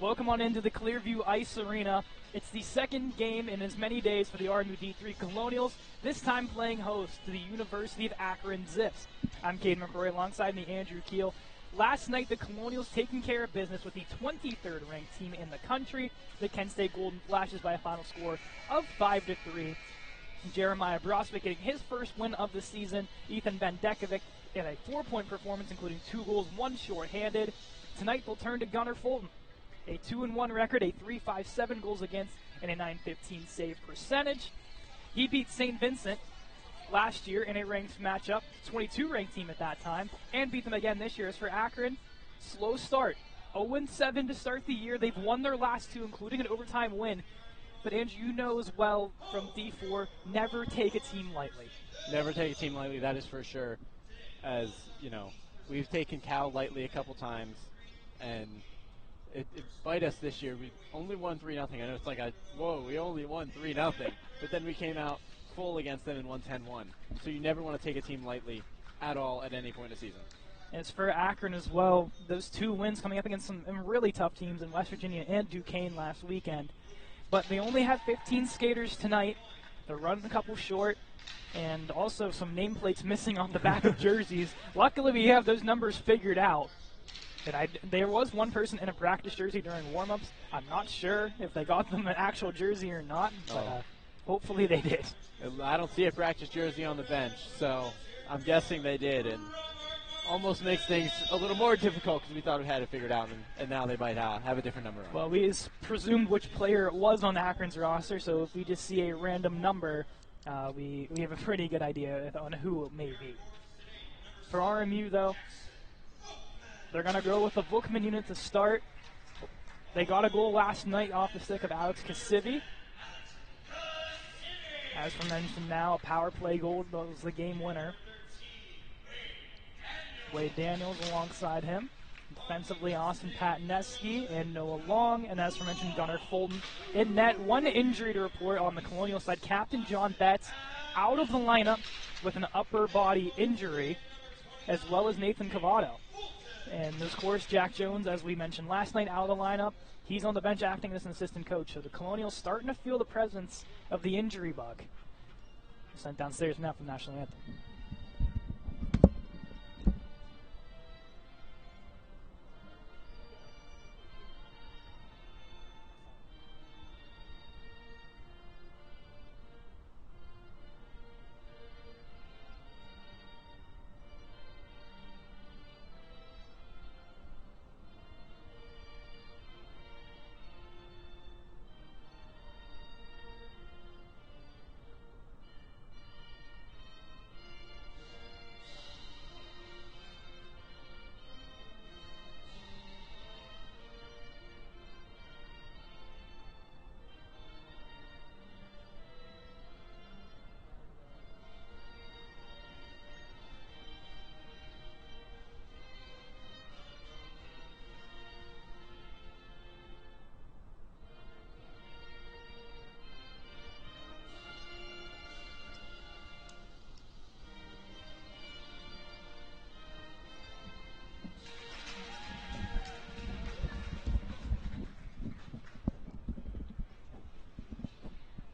Welcome on into the Clearview Ice Arena. It's the second game in as many days for the RMU D3 Colonials, this time playing host to the University of Akron Zips. I'm Caden McCrory alongside me, Andrew Keel. Last night, the Colonials taking care of business with the 23rd ranked team in the country, the Kent State Golden Flashes, by a final score of 5-3. Jeremiah Broswick getting his first win of the season. Ethan Bendekovic in a 4-point performance, including 2 goals, 1 shorthanded. Tonight, they'll turn to Gunnar Fulton. A 2-1 record, a 3.57 goals against, and a 9.15 save percentage. He beat St. Vincent last year in a ranked matchup, 22 ranked team at that time, and beat them again this year. As for Akron, slow start, 0-7 to start the year. They've won their last 2, including an overtime win. But Andrew, you know as well from D4, never take a team lightly. Never take a team lightly, that is for sure. As, you know, we've taken Cal lightly a couple times, and it bite us this year. We only won 3-0. I know it's like, whoa, we only won 3-0. But then we came out full against them and won 10-1. So you never want to take a team lightly at all at any point in the season. As for Akron as well, those 2 wins coming up against some really tough teams in West Virginia and Duquesne last weekend. But they only have 15 skaters tonight. They're running a couple short, and also some nameplates missing on the back of jerseys. Luckily, we have those numbers figured out. And there was one person in a practice jersey during warm-ups. I'm not sure if they got them an actual jersey or not, but hopefully they did. I don't see a practice jersey on the bench, so I'm guessing they did, and almost makes things a little more difficult because we thought we had it figured out, and now they might have a different number on. Well, we presumed which player it was on Akron's roster, so if we just see a random number, we have a pretty good idea on who it may be. For RMU, though, they're going to go with the Bookman unit to start. They got a goal last night off the stick of Alex Kasivi. As we mentioned now, a power play goal was the game winner. Wade Daniels alongside him. Defensively, Austin Patneski and Noah Long. And as we mentioned, Gunnar Fulton in net. One injury to report on the Colonial side. Captain John Betts out of the lineup with an upper body injury, as well as Nathan Cavato. And of course, Jack Jones, as we mentioned last night, out of the lineup. He's on the bench acting as an assistant coach. So the Colonials starting to feel the presence of the injury bug. Sent downstairs now from National Anthem.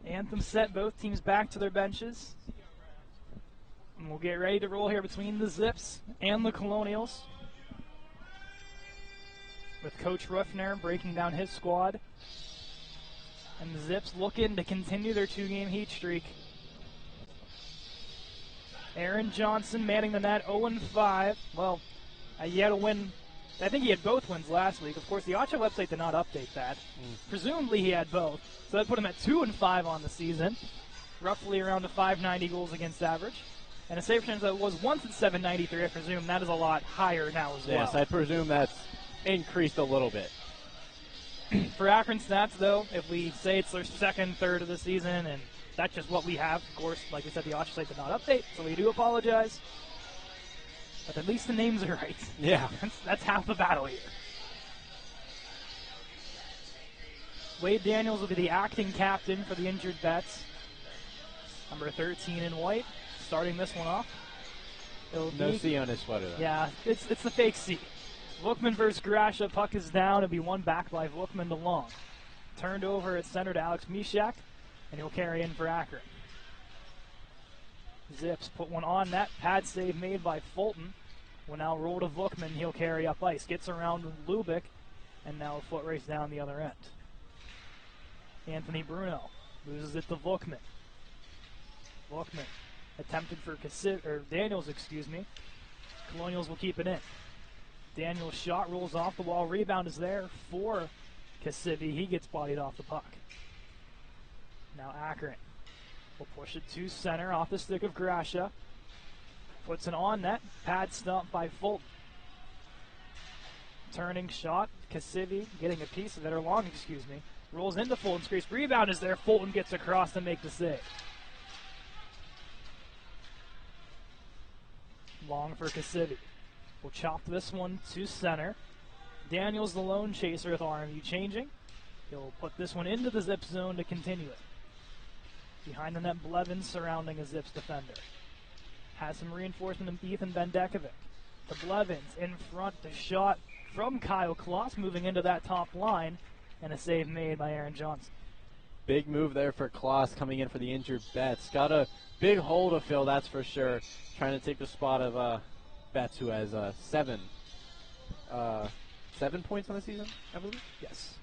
Anthem set, both teams back to their benches. And we'll get ready to roll here between the Zips and the Colonials, with Coach Ruffner breaking down his squad. And the Zips looking to continue their 2-game heat streak. Aaron Johnson manning the net, 0-5. Well, he had a win. I think he had both wins last week. Of course, the Acha website did not update that. Presumably he had both. So that put him at 2-5 on the season, roughly around a 590 goals against average. And a save percentage that was once at 793, I presume that is a lot higher now as well. Yes, I presume that's increased a little bit. For Akron stats, though, if we say it's their second, third of the season, and that's just what we have. Of course, like I said, the Acha site did not update, so we do apologize. But at least the names are right. Yeah. That's half the battle here. Wade Daniels will be the acting captain for the injured Bets. Number 13 in white, starting this one off. No C on his sweater, though. Yeah, it's the fake C. Bookman versus Grasha. Puck is down. It'll be one back by Bookman to Long. Turned over at center to Alex Mishak, and he'll carry in for Akron. Zips put one on net. Pad save made by Fulton. Will now roll to Bookman. He'll carry up ice. Gets around Lubick, and now a foot race down the other end. Anthony Bruno loses it to Bookman. Bookman attempted for Daniels, Colonials will keep it in. Daniels' shot rolls off the wall. Rebound is there for Kasivi. He gets bodied off the puck. Now Akron will push it to center off the stick of Grasha. Puts it on net. Pad stump by Fulton. Turning shot. Kasivi getting a piece of it, or Long, rolls into Fulton's crease. Rebound is there. Fulton gets across to make the save. Long for Kasivi. We'll chop this one to center. Daniels the lone chaser with RMU changing. He'll put this one into the zip zone to continue it. Behind the net, Blevins surrounding a Zips defender. Has some reinforcement of Ethan Bendekovic. To Blevins in front, the shot from Kyle Kloss moving into that top line, and a save made by Aaron Johnson. Big move there for Kloss coming in for the injured Betts. Got a big hole to fill, that's for sure. Trying to take the spot of Betts, who has 7 points on the season, I believe? Yes.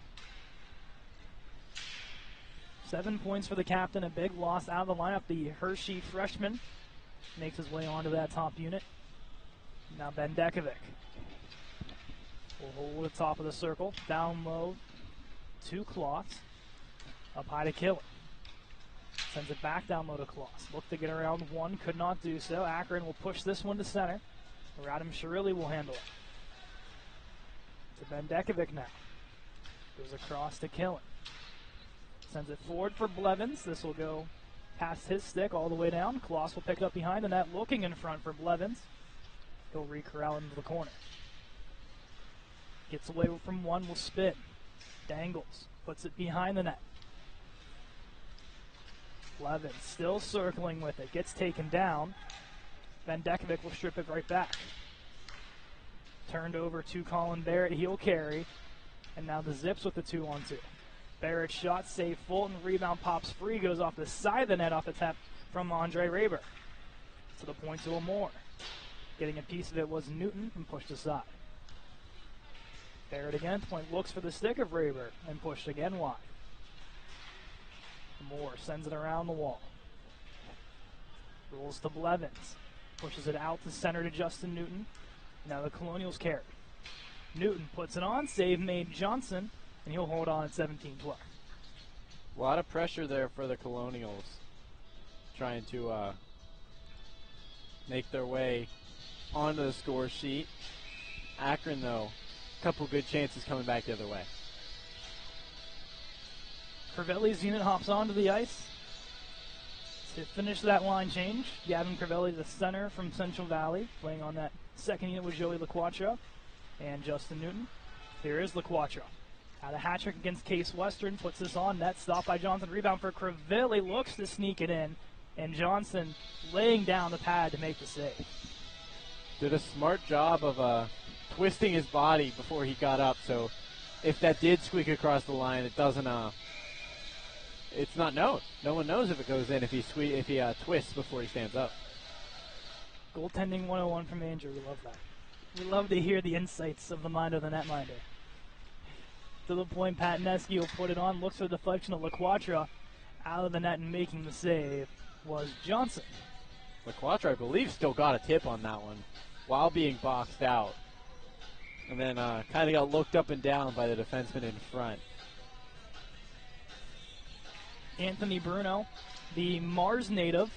7 points for the captain, a big loss out of the lineup. The Hershey freshman makes his way onto that top unit. Now Bendekovic will hold the top of the circle. Down low to Kloss. Up high to Killen. Sends it back down low to Kloss. Looked to get around one, could not do so. Akron will push this one to center. Radim Shirilli will handle it. To Bendekovic now. Goes across to Killen. Sends it forward for Blevins. This will go past his stick all the way down. Kloss will pick it up behind the net, looking in front for Blevins. He'll re-corral into the corner. Gets away from one, will spin. Dangles. Puts it behind the net. Blevins still circling with it. Gets taken down. Bendekovic will strip it right back. Turned over to Colin Barrett. He'll carry. And now the Zips with the 2-on-2. Barrett shot, save Fulton. Rebound pops free. Goes off the side of the net off the tap from Andre Raber. To the point to a more. Getting a piece of it was Newton and pushed aside. Barrett again. Point looks for the stick of Raber and pushed again wide. Moore sends it around the wall. Rolls to Blevins. Pushes it out to center to Justin Newton. Now the Colonials carry. Newton puts it on. Save made Johnson. And he'll hold on at 17-12. A lot of pressure there for the Colonials. Trying to make their way onto the score sheet. Akron, though, a couple good chances coming back the other way. Crivelli's unit hops onto the ice to finish that line change. Gavin Crivelli, the center from Central Valley, playing on that second unit with Joey LaQuatra and Justin Newton. Here is LaQuatra. Had a hat trick against Case Western, puts this on net, stopped by Johnson. Rebound for Crivelli, looks to sneak it in, and Johnson laying down the pad to make the save. Did a smart job of twisting his body before he got up, so if that did squeak across the line, it doesn't it's not known. No one knows if it goes in if he twists before he stands up. Goaltending 101 from Andrew. We love that. We love to hear the insights of the mind of the netminder. To the point, Patineski will put it on. Looks for the deflection of LaQuatra. Out of the net and making the save was Johnson. LaQuatra, I believe, still got a tip on that one while being boxed out. And then kind of got looked up and down by the defenseman in front. Anthony Bruno, the Mars native,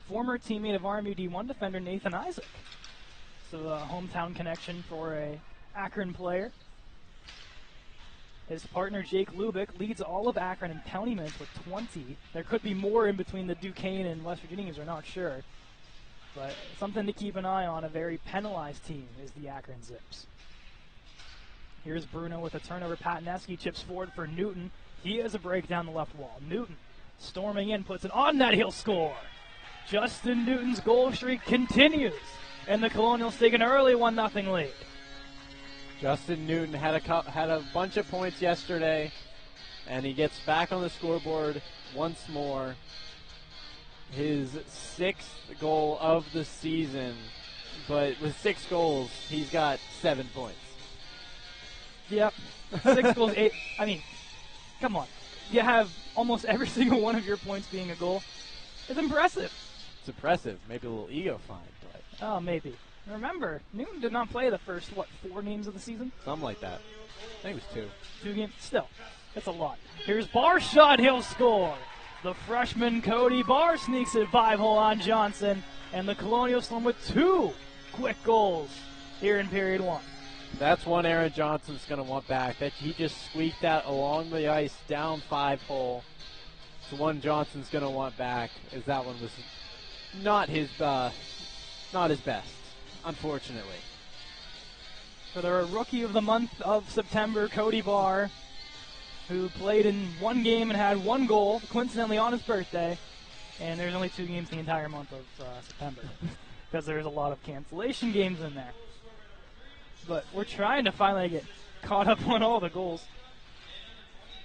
former teammate of RMU D1 defender Nathan Isaac. So a hometown connection for a Akron player. His partner Jake Lubick leads all of Akron in county minutes with 20. There could be more in between the Duquesne and West Virginians, we're not sure. But something to keep an eye on. A very penalized team is the Akron Zips. Here's Bruno with a turnover. Patineski chips forward for Newton. He has a break down the left wall. Newton storming in, puts it on net, he'll score. Justin Newton's goal streak continues, and the Colonials take an early 1-0 lead. Justin Newton had a bunch of points yesterday, and he gets back on the scoreboard once more. His 6th goal of the season, but with 6 goals, he's got 7 points. Yep, 6 goals, 8. I mean, come on. You have almost every single one of your points being a goal. It's impressive. It's impressive. Maybe a little ego find, but oh, maybe. Remember, Newton did not play the first, 4 games of the season? Something like that. I think it was 2. 2 games? Still, that's a lot. Here's Barr's shot. He'll score. The freshman Cody Barr sneaks it 5-hole on Johnson, and the Colonials come with 2 quick goals here in period 1. That's one Aaron Johnson's going to want back. That he just squeaked that along the ice down 5-hole. It's the one Johnson's going to want back, as that one was not his best, unfortunately. For the rookie of the month of September, Cody Barr, who played in 1 game and had 1 goal, coincidentally on his birthday, and there's only 2 games the entire month of September, because there's a lot of cancellation games in there. But we're trying to finally get caught up on all the goals.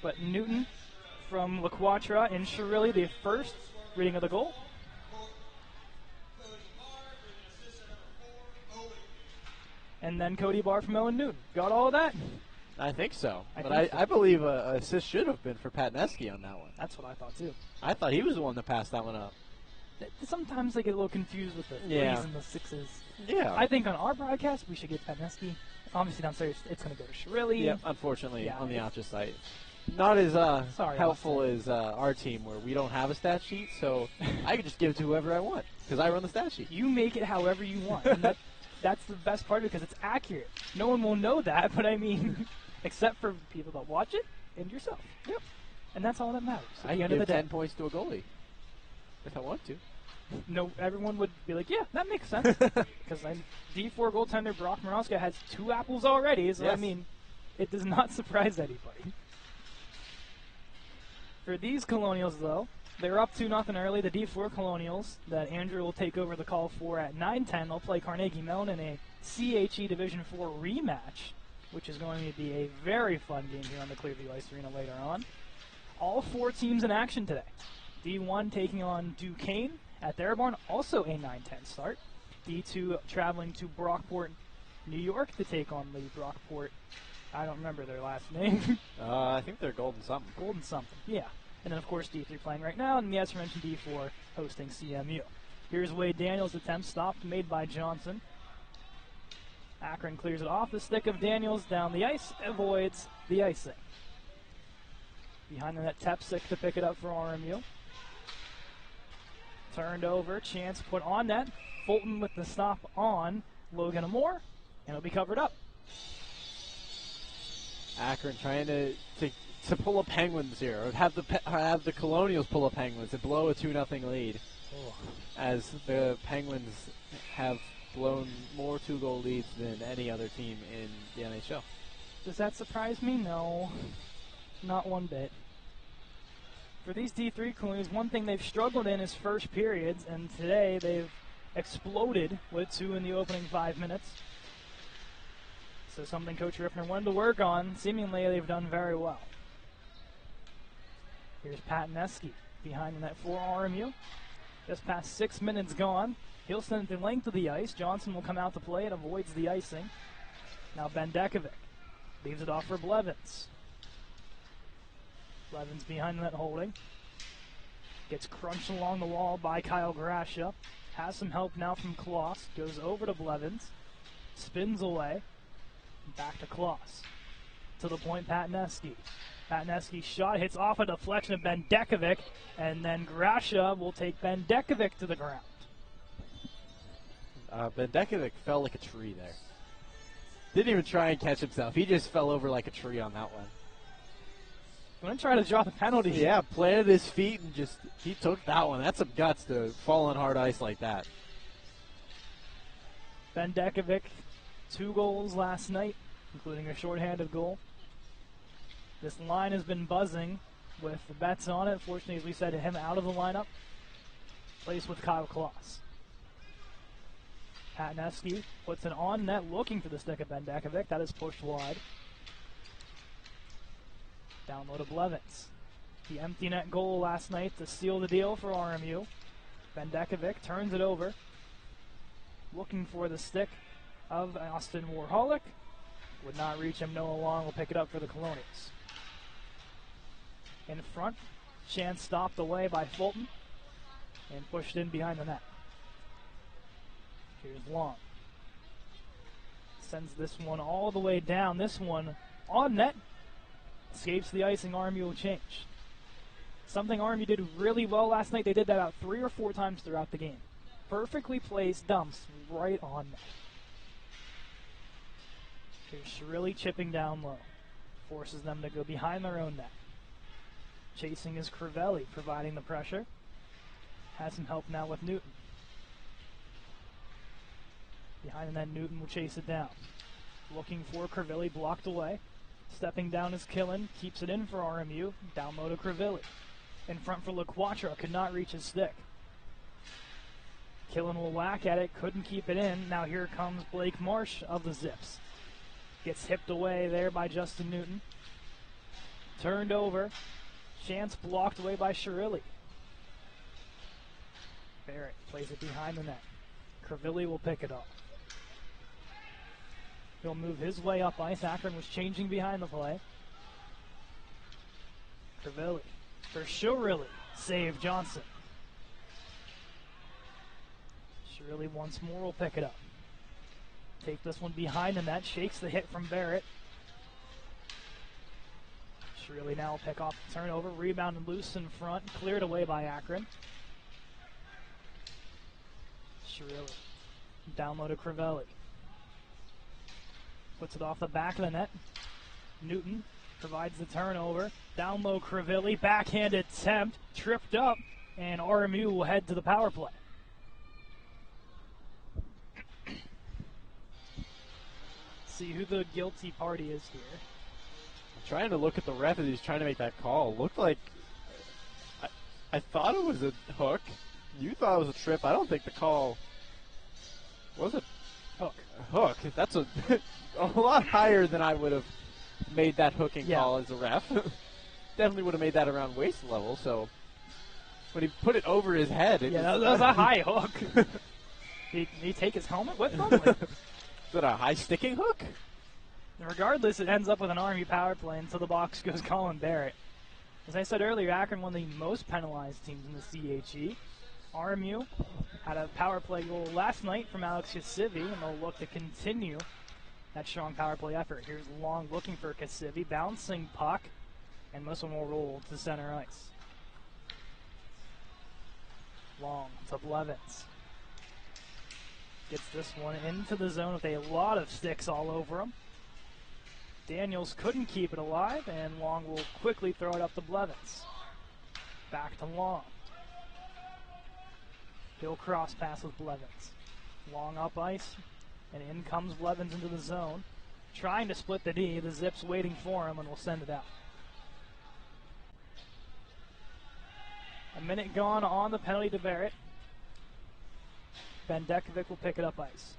But Newton from La Quatra in Chirilli, the first reading of the goal. And then Cody Barr from Owen Newton. Got all of that? I think so. I I believe an assist should have been for Patneski on that one. That's what I thought, too. I thought he was the one that passed that one up. Sometimes they get a little confused with the 3s and the 6s. Yeah. I think on our broadcast, we should get Patneski. Obviously, downstairs, it's going to go to Chirilli. Yeah, unfortunately, on the Outja site. Not as helpful as our team, where we don't have a stat sheet, so I can just give it to whoever I want, because I run the stat sheet. You make it however you want. And that's the best part of it, because it's accurate. No one will know that, but I mean, except for people that watch it and yourself. Yep. And that's all that matters. I can give 10 points to a goalie, if I want to. No, everyone would be like, yeah, that makes sense. Because D4 goaltender Brock Morawska has 2 apples already, so I mean, it does not surprise anybody. For these Colonials, though, they're up 2-0 early. The D4 Colonials that Andrew will take over the call for at 9:10. They'll play Carnegie Mellon in a CHE Division 4 rematch, which is going to be a very fun game here on the Clearview Ice Arena later on. All 4 teams in action today. D1 taking on Duquesne at their barn, also a 9:10 start. D2 traveling to Brockport, New York to take on the Brockport. I don't remember their last name. I think they're Golden something. Golden something, yeah. And then, of course, D3 playing right now, and the aforementioned D4 hosting CMU. Here's Wade Daniels' attempt stopped, made by Johnson. Akron clears it off the stick of Daniels down the ice, avoids the icing. Behind the net, Tepsick to pick it up for RMU. Turned over, chance put on net. Fulton with the stop on Logan Amore, and it'll be covered up. Akron trying to pull a Penguins here, or have the Colonials pull a Penguins and blow a 2-0 lead. Oh. As the Penguins have blown more 2-goal leads than any other team in the NHL. Does that surprise me? No, not one bit. For these D3 Colonials, one thing they've struggled in is first periods, and today they've exploded with 2 in the opening 5 minutes. So something Coach Riffner wanted to work on. Seemingly, they've done very well. Here's Patneski behind the net for RMU. Just past 6 minutes gone. He'll send it the length of the ice. Johnson will come out to play and avoids the icing. Now Bendekovic leaves it off for Blevins. Blevins behind the net holding. Gets crunched along the wall by Kyle Grasha. Has some help now from Kloss. Goes over to Blevins. Spins away. Back to Kloss. To the point, Patneski. Patneski's shot hits off a deflection of Bendekovic, and then Grasha will take Bendekovic to the ground. Bendekovic fell like a tree there. Didn't even try and catch himself. He just fell over like a tree on that one. Going to try to draw the penalty. Yeah, planted his feet and he took that one. That's some guts to fall on hard ice like that. Bendekovic, 2 goals last night, including a shorthanded goal. This line has been buzzing with the bets on it. Fortunately, as we said, him out of the lineup. Placed with Kyle Kloss. Patneski puts it on net looking for the stick of Bendekovic. That is pushed wide. Down low to Blevins. The empty net goal last night to seal the deal for RMU. Bendekovic turns it over. Looking for the stick of Austin Warholic. Would not reach him. Noah Long will pick it up for the Colonials. In front, chance stopped away by Fulton and pushed in behind the net. Here's Long. Sends this one all the way down. This one on net. Escapes the icing. RMU will change. Something RMU did really well last night. They did that about 3 or 4 times throughout the game. Perfectly placed dumps right on net. Here's Shrilly chipping down low. Forces them to go behind their own net. Chasing is Crivelli, providing the pressure. Has some help now with Newton. Behind the net, Newton will chase it down. Looking for Crivelli, blocked away. Stepping down is Killen, keeps it in for RMU. Down low to Crivelli. In front for LaQuatra, could not reach his stick. Killen will whack at it, couldn't keep it in. Now here comes Blake Marsh of the Zips. Gets hipped away there by Justin Newton. Turned over. Chance blocked away by Shirilli. Barrett plays it behind the net. Crivelli will pick it up. He'll move his way up ice. Akron was changing behind the play. Crivelli for Shirilli. Save Johnson. Shirilli once more will pick it up. Take this one behind the net. Shakes the hit from Barrett. Shrilly now will pick off the turnover. Rebound and loose in front. Cleared away by Akron. Shrilly down low to Crivelli. Puts it off the back of the net. Newton provides the turnover. Down low Crivelli. Backhanded attempt. Tripped up. And RMU will head to the power play. See who the guilty party is here. I'm trying to look at the ref as he's trying to make that call. Looked like I thought it was a hook. You thought it was a trip. I don't think the call was a hook. A hook. That's a lot higher than I would have made that hooking call as a ref. Definitely would have made that around waist level. So when he put it over his head, that was a high hook. Did he take his helmet with him? Is it a high sticking hook? Regardless, it ends up with an RMU power play, and so the box goes Colin Barrett. As I said earlier, Akron one of the most penalized teams in the CHE. RMU had a power play goal last night from Alex Kasivi, and they'll look to continue that strong power play effort. Here's Long looking for Kasivi, bouncing puck, and this one will roll to center ice. Long to Blevins. Gets this one into the zone with a lot of sticks all over him. Daniels couldn't keep it alive, and Long will quickly throw it up to Blevins. Back to Long. He'll cross pass with Blevins. Long up ice, and in comes Blevins into the zone. Trying to split the D. The Zips waiting for him, and will send it out. A minute gone on the penalty to Barrett. Bendekovic will pick it up ice.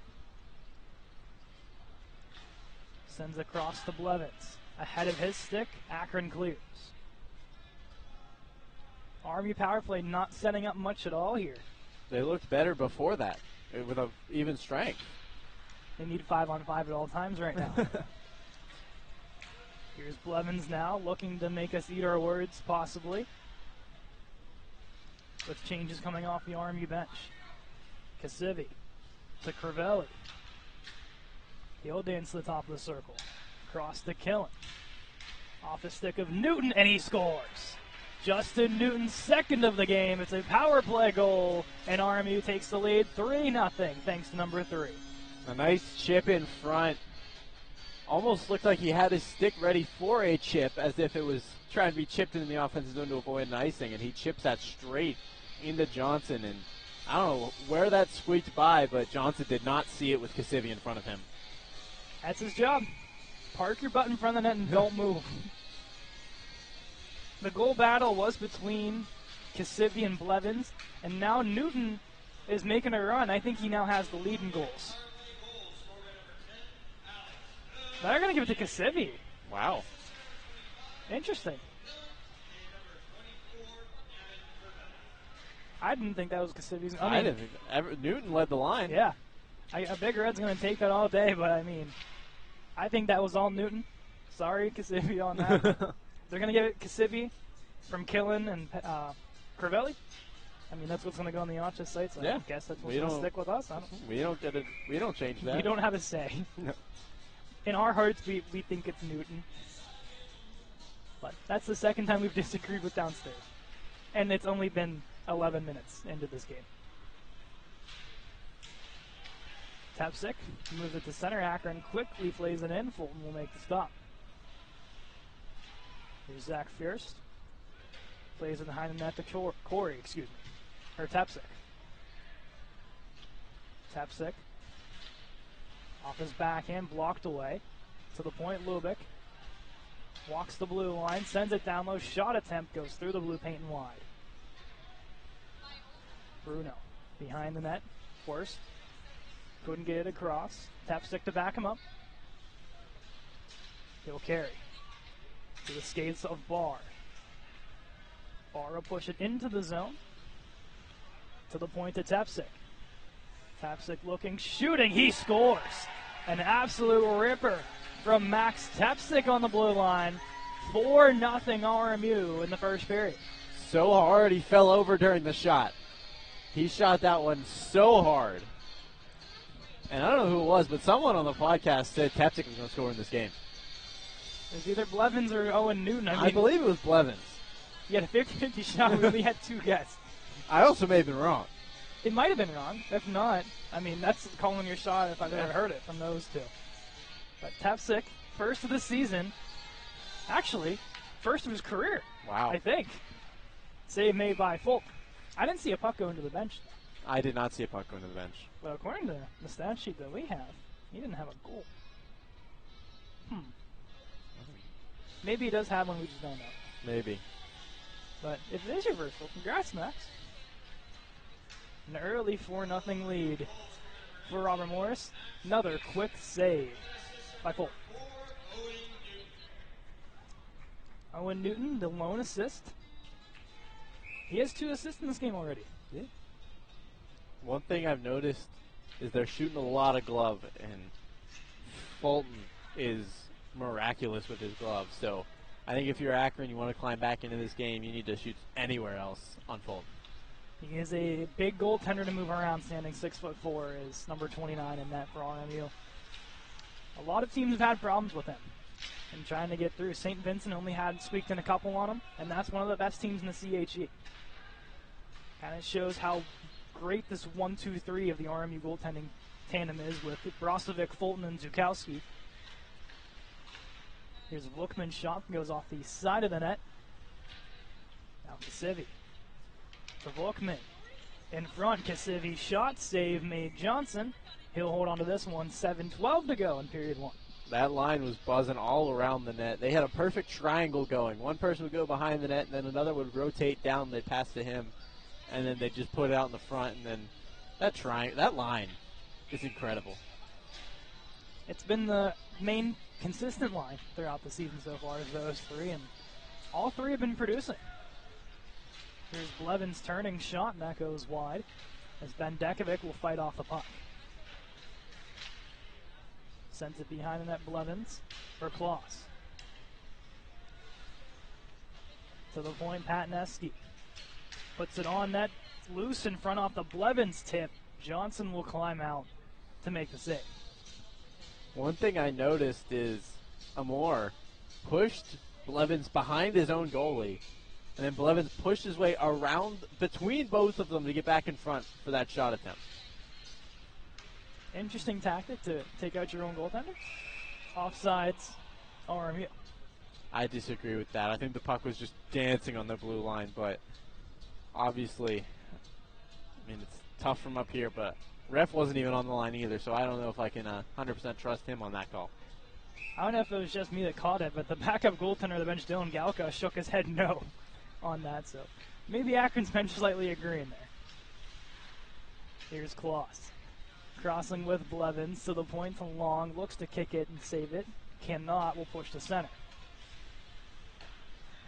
Sends across to Blevins. Ahead of his stick, Akron clears. RMU power play not setting up much at all here. They looked better before that, with an even strength. They need 5-on-5 at all times right now. Here's Blevins now, looking to make us eat our words, possibly. With changes coming off the RMU bench. Kasivi to Crivelli. He'll dance to the top of the circle. Cross to Killen. Off the stick of Newton, and he scores. Justin Newton's second of the game. It's a power play goal, and RMU takes the lead 3-0 thanks to number 3. A nice chip in front. Almost looked like he had his stick ready for a chip, as if it was trying to be chipped into the offensive zone to avoid an icing, and he chips that straight into Johnson, and I don't know where that squeaked by, but Johnson did not see it with Kasivi in front of him. That's his job. Park your butt in front of the net and don't move. The goal battle was between Kasivi and Blevins, and now Newton is making a run. I think he now has the lead in goals. They're going to give it to Kasivi. Wow. Interesting. I didn't think that was Kasivi's. I didn't think Newton led the line. Yeah. A Big Red's going to take that all day, but I mean, I think that was all Newton. Sorry, Kasivi, on that. They're going to give it Kasivi from Killen and Crivelli. I mean, that's what's going to go on the Yoncha site, so I guess that's what's going to stick with us. We don't get it. We don't change that. We don't have a say. No. In our hearts, we think it's Newton. But that's the second time we've disagreed with downstairs. And it's only been 11 minutes into this game. Tapsick moves it to center. Akron quickly plays it in. Fulton will make the stop. Here's Zach Fierst. Plays it behind the net to Corey, or Tapsick. Tapsick. Off his backhand, blocked away. To the point, Lubick. Walks the blue line, sends it down low. Shot attempt goes through the blue paint and wide. Bruno behind the net. Forced. Couldn't get it across. Tapstick to back him up. He'll carry. To the skates of Barr. Barr will push it into the zone. To the point to Tapstick. Tapstick looking, shooting. He scores. An absolute ripper from Max Tapstick on the blue line. 4-0 RMU in the first period. So hard he fell over during the shot. He shot that one so hard. And I don't know who it was, but someone on the podcast said Tapstick was going to score in this game. It was either Blevins or Owen Newton. I believe it was Blevins. He had a 50-50 shot. We only had two guesses. I also may have been wrong. It might have been wrong. If not, I mean, that's calling your shot if I've ever heard it from those two. But Tapsick, first of the season. Actually, first of his career. Wow. I think. Save made by Fulton. I didn't see a puck go into the bench. I did not see a puck go into the bench. But according to the stat sheet that we have, he didn't have a goal. Maybe he does have one, we just don't know. Maybe. But if it is reversal, congrats, Max. An early 4-0 lead for Robert Morris. Another quick save by Fulton. Owen Newton, the lone assist. He has 2 assists in this game already. Yeah. One thing I've noticed is they're shooting a lot of glove, and Fulton is miraculous with his glove. So I think if you're Akron, you want to climb back into this game, you need to shoot anywhere else on Fulton. He is a big goaltender to move around, standing 6'4", is number 29 in net for RMU. A lot of teams have had problems with him and trying to get through. St. Vincent only had squeaked in a couple on him, and that's one of the best teams in the CHE. And it shows how great this 1-2-3 of the RMU goaltending tandem is with Brozovic, Fulton, and Zukowski. Here's a Bookman shot, goes off the side of the net. Now Kasivi. To Bookman. In front, Kasivi shot, save made Johnson. He'll hold on to this one, 7:12 to go in period 1. That line was buzzing all around the net. They had a perfect triangle going. One person would go behind the net, and then another would rotate down. They'd pass to him, and then they'd just put it out in the front. And then that line is incredible. It's been the main consistent line throughout the season so far as those three, and all three have been producing. Here's Blevins' turning shot, and that goes wide as Ben Dekovic will fight off the puck. Sends it behind the net, Blevins for Kloss. To the point, Patneski puts it on net, loose in front off the Blevins tip. Johnson will climb out to make the save. One thing I noticed is Amor pushed Blevins behind his own goalie, and then Blevins pushed his way around between both of them to get back in front for that shot attempt. Interesting tactic to take out your own goaltender. Offsides, RMU. I disagree with that. I think the puck was just dancing on the blue line, but obviously, I mean, it's tough from up here, but ref wasn't even on the line either, so I don't know if I can 100% trust him on that call. I don't know if it was just me that caught it, but the backup goaltender of the bench, Dylan Galka, shook his head no on that, so maybe Akron's bench is slightly agreeing there. Here's Kloss. Crossing with Blevins to the point to Long. Looks to kick it and save it. Cannot. Will push to center.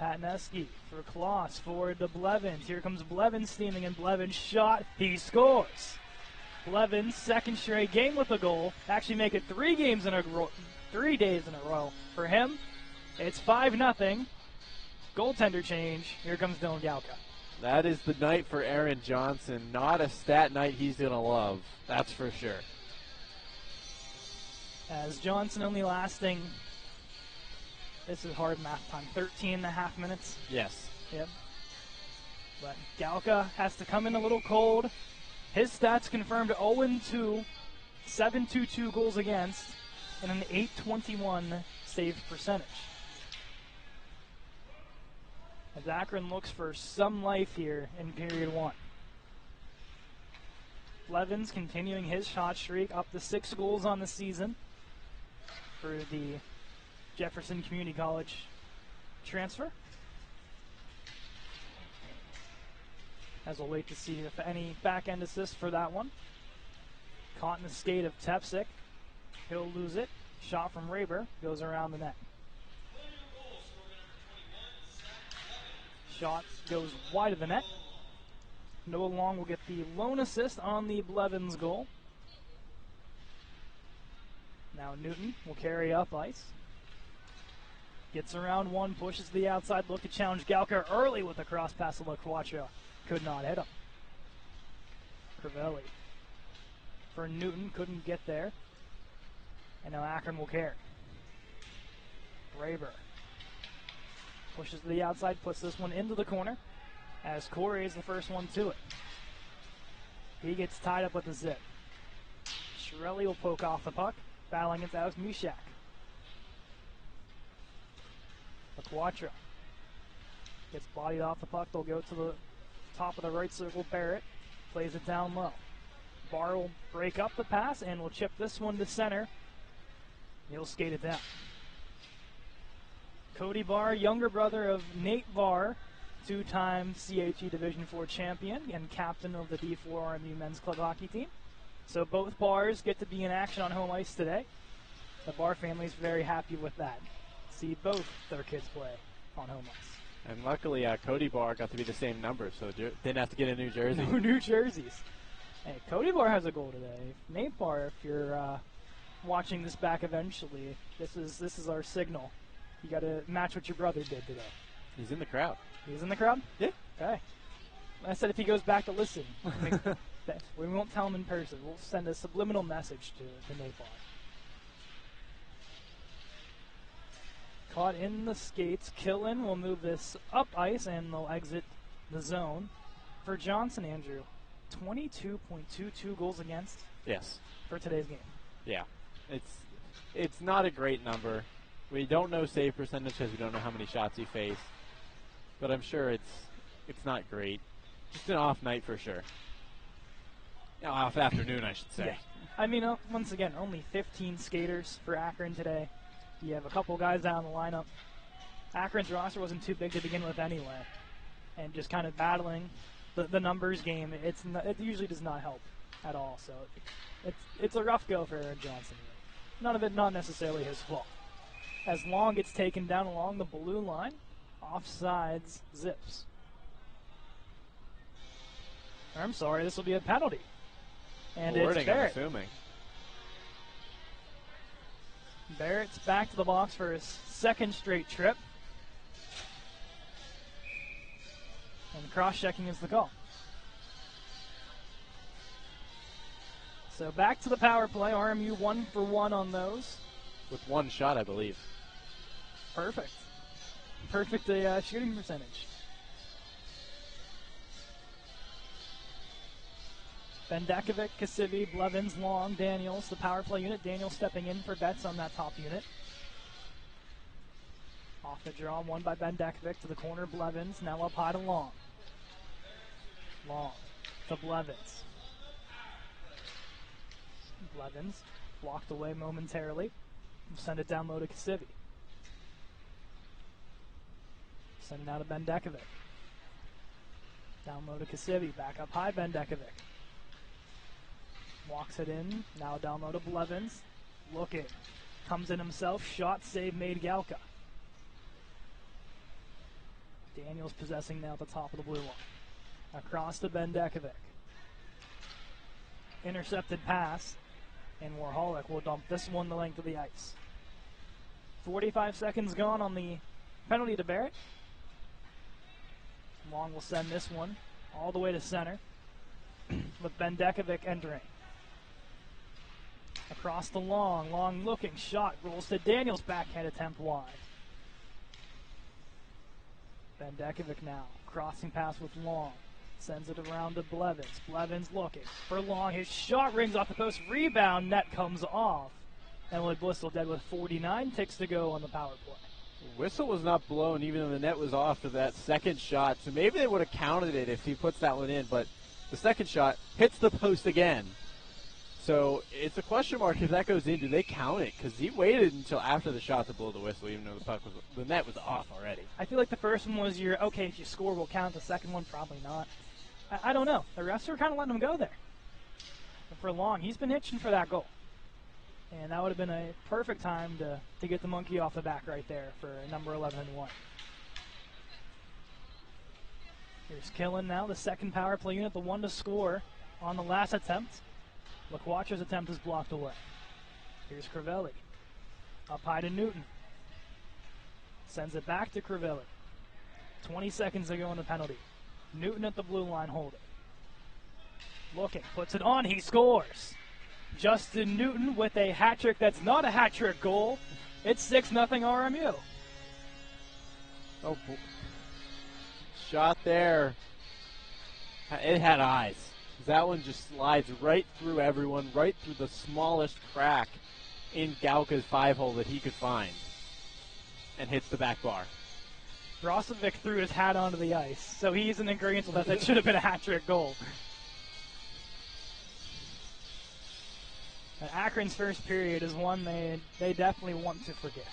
Patneski for Kloss. Forward to Blevins. Here comes Blevins steaming, and Blevins shot. He scores. Blevins, second straight game with a goal. Actually make it 3 days in a row. For him, it's 5-0. Goaltender change. Here comes Dylan Galka. That is the night for Aaron Johnson. Not a stat night he's going to love. That's for sure. As Johnson only lasting, this is hard math time, 13 and a half minutes. Yes. Yep. But Galka has to come in a little cold. His stats confirmed 0-2, 7.22 goals against, and an .821 save percentage. As Akron looks for some life here in period 1. Blevins continuing his shot streak, up to 6 goals on the season for the Jefferson Community College transfer. As we'll wait to see if any back-end assists for that one. Caught in the skate of Tepsic. He'll lose it. Shot from Raber goes around the net. Shot goes wide of the net. Noah Long will get the lone assist on the Blevins goal. Now Newton will carry up ice. Gets around one, pushes to the outside, look to challenge Galka early with a cross pass to LaQuattro. Could not hit him. Crivelli for Newton, couldn't get there. And now Akron will carry. Raber pushes to the outside, puts this one into the corner as Corey is the first one to it. He gets tied up with the zip. Shirelli will poke off the puck, battling against Alex Mushak. LaQuattro gets bodied off the puck. They'll go to the top of the right circle. Barrett plays it down low. Barr will break up the pass and will chip this one to center. He'll skate it down. Cody Barr, younger brother of Nate Barr, 2-time CHE Division IV champion and captain of the D4 RMU men's club hockey team. So both Barrs get to be in action on home ice today. The Barr family is very happy with that. See both their kids play on home ice. And luckily, Cody Barr got to be the same number, so didn't have to get a new jersey. No new jerseys. Hey, Cody Barr has a goal today. Nate Barr, if you're watching this back eventually, this is our signal. You got to match what your brother did today. He's in the crowd. He's in the crowd? Yeah. Okay. I said if he goes back to listen, we won't tell him in person. We'll send a subliminal message to Nate Barr. Caught in the skates. Killen will move this up ice, and they'll exit the zone. For Johnson, Andrew, 22.22 goals against. Yes. For today's game. Yeah. It's not a great number. We don't know save percentage because we don't know how many shots he faced. But I'm sure it's not great. Just an off night for sure. No, off afternoon, I should say. Yeah. I mean, once again, only 15 skaters for Akron today. You have a couple guys out in the lineup. Akron's roster wasn't too big to begin with anyway. And just kind of battling the numbers game, it usually does not help at all. So it's a rough go for Aaron Johnson. None of it not necessarily his fault. As Long gets taken down along the blue line, offsides Zips. I'm sorry, this will be a penalty. And Boarding, it's Barrett. I'm assuming. Barrett's back to the box for his second straight trip. And cross-checking is the call. So back to the power play. RMU 1 for 1 on those. With one shot, I believe. Perfect. Perfect shooting percentage. Bendakovic, Kasivi, Blevins, Long, Daniels, the power play unit. Daniels stepping in for Betts on that top unit. Off the draw, one by Bendakovic to the corner. Blevins now up high to Long. Long to Blevins. Blevins blocked away momentarily. We'll send it down low to Kasivi. Send it now to Bendakovic. Down low to Kasivi. Back up high, Bendakovic. Walks it in. Now down low to Blevins. Looking. Comes in himself. Shot save made Galka. Daniels possessing now at the top of the blue line. Across to Bendekovic. Intercepted pass. And Warholic will dump this one the length of the ice. 45 seconds gone on the penalty to Barrett. Long will send this one all the way to center with Bendekovic entering. Across the Long. Long looking. Shot. Rolls to Daniels. Backhand attempt wide. Bendekovic now. Crossing pass with Long. Sends it around to Blevins. Blevins looking for Long. His shot rings off the post. Rebound. Net comes off. Emily Blissel dead with 49 ticks to go on the power play. Whistle was not blown even though the net was off for that second shot. So maybe they would have counted it if he puts that one in. But the second shot hits the post again. So it's a question mark if that goes in. Do they count it? Because he waited until after the shot to blow the whistle, even though the net was off already. I feel like the first one was okay, if you score, we'll count. The second one, probably not. I don't know. The refs are kind of letting him go there. But for Long, he's been itching for that goal. And that would have been a perfect time to get the monkey off the back right there for number 11 and 1. Here's Killen now, the second power play unit, the one to score on the last attempt. LaQuatra's attempt is blocked away. Here's Crivelli. Up high to Newton. Sends it back to Crivelli. 20 seconds to go in the penalty. Newton at the blue line holding. Looking, puts it on, he scores. Justin Newton with a hat trick that's not a hat trick goal. It's 6-0 RMU. Oh, shot there. It had eyes. That one just slides right through everyone, right through the smallest crack in Galka's 5-hole that he could find, and hits the back bar. Brozovic threw his hat onto the ice, so he's in agreement with that should have been a hat trick goal. And Akron's first period is one they definitely want to forget.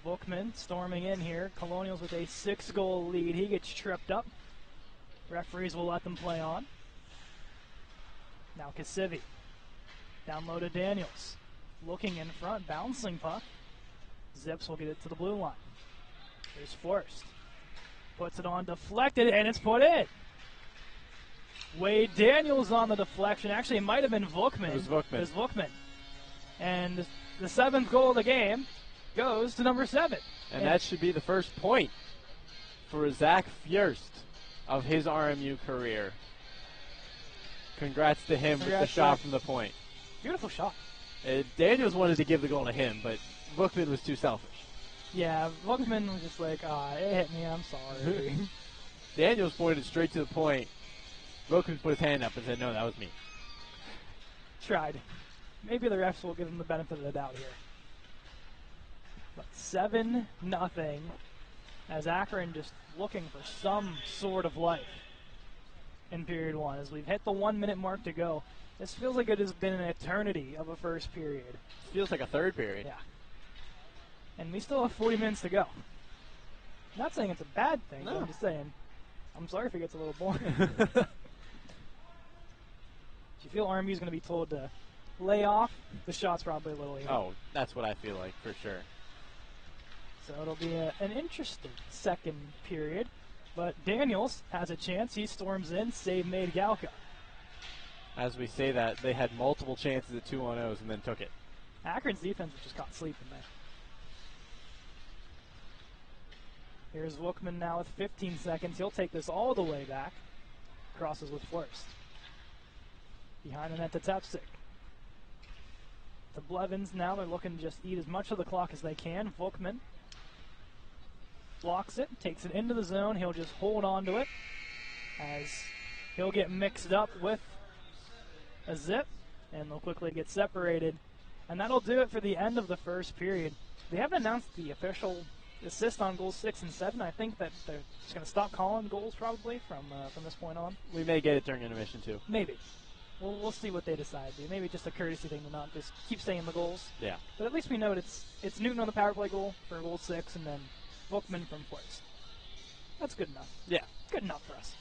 Bookman storming in here. Colonials with a 6-goal lead. He gets tripped up. Referees will let them play on. Now Kasivi. Down low to Daniels. Looking in front, bouncing puck. Zips will get it to the blue line. Here's Forrest. Puts it on, deflected, and it's put in. Wade Daniels on the deflection. Actually, it might have been Vukman. It was Vukman. And the 7th goal of the game goes to number 7. And that should be the first point for Zach Fierst of his RMU career. Congrats to him with the shot from the point. Beautiful shot. Daniels wanted to give the goal to him, but Vukman was too selfish. Yeah, Vukman was just like, it hit me, I'm sorry. Daniels pointed straight to the point. Vukman put his hand up and said, no, that was me. Tried. Maybe the refs will give him the benefit of the doubt here. But 7-0 as Akron just looking for some sort of life in period 1. As we've hit the 1-minute mark to go, this feels like it has been an eternity of a first period. It feels like a third period. Yeah. And we still have 40 minutes to go. I'm not saying it's a bad thing, no. but I'm just saying, I'm sorry if it gets a little boring. Do you feel RMU is going to be told to lay off? The shot's probably a little even. Oh, that's what I feel like, for sure. So it'll be an interesting second period. But Daniels has a chance. He storms in. Save made Galka. As we say that, they had multiple chances at 2-on-0s and then took it. Akron's defense was just caught sleeping there. Here's Wookman now with 15 seconds. He'll take this all the way back. Crosses with Forrest. Behind the net to Tepsic. To Blevins now. They're looking to just eat as much of the clock as they can. Wookman blocks it, takes it into the zone. He'll just hold on to it as he'll get mixed up with a Zip, and they'll quickly get separated. And that'll do it for the end of the first period. They haven't announced the official assist on goals 6 and 7. I think that they're just going to stop calling goals probably from this point on. We may get it during intermission too. Maybe. We'll see what they decide. Maybe just a courtesy thing to not just keep saying the goals. Yeah. But at least we know it's Newton on the power play goal for goal 6, and then Bookman from Forrest. That's good enough. Yeah. Good enough for us.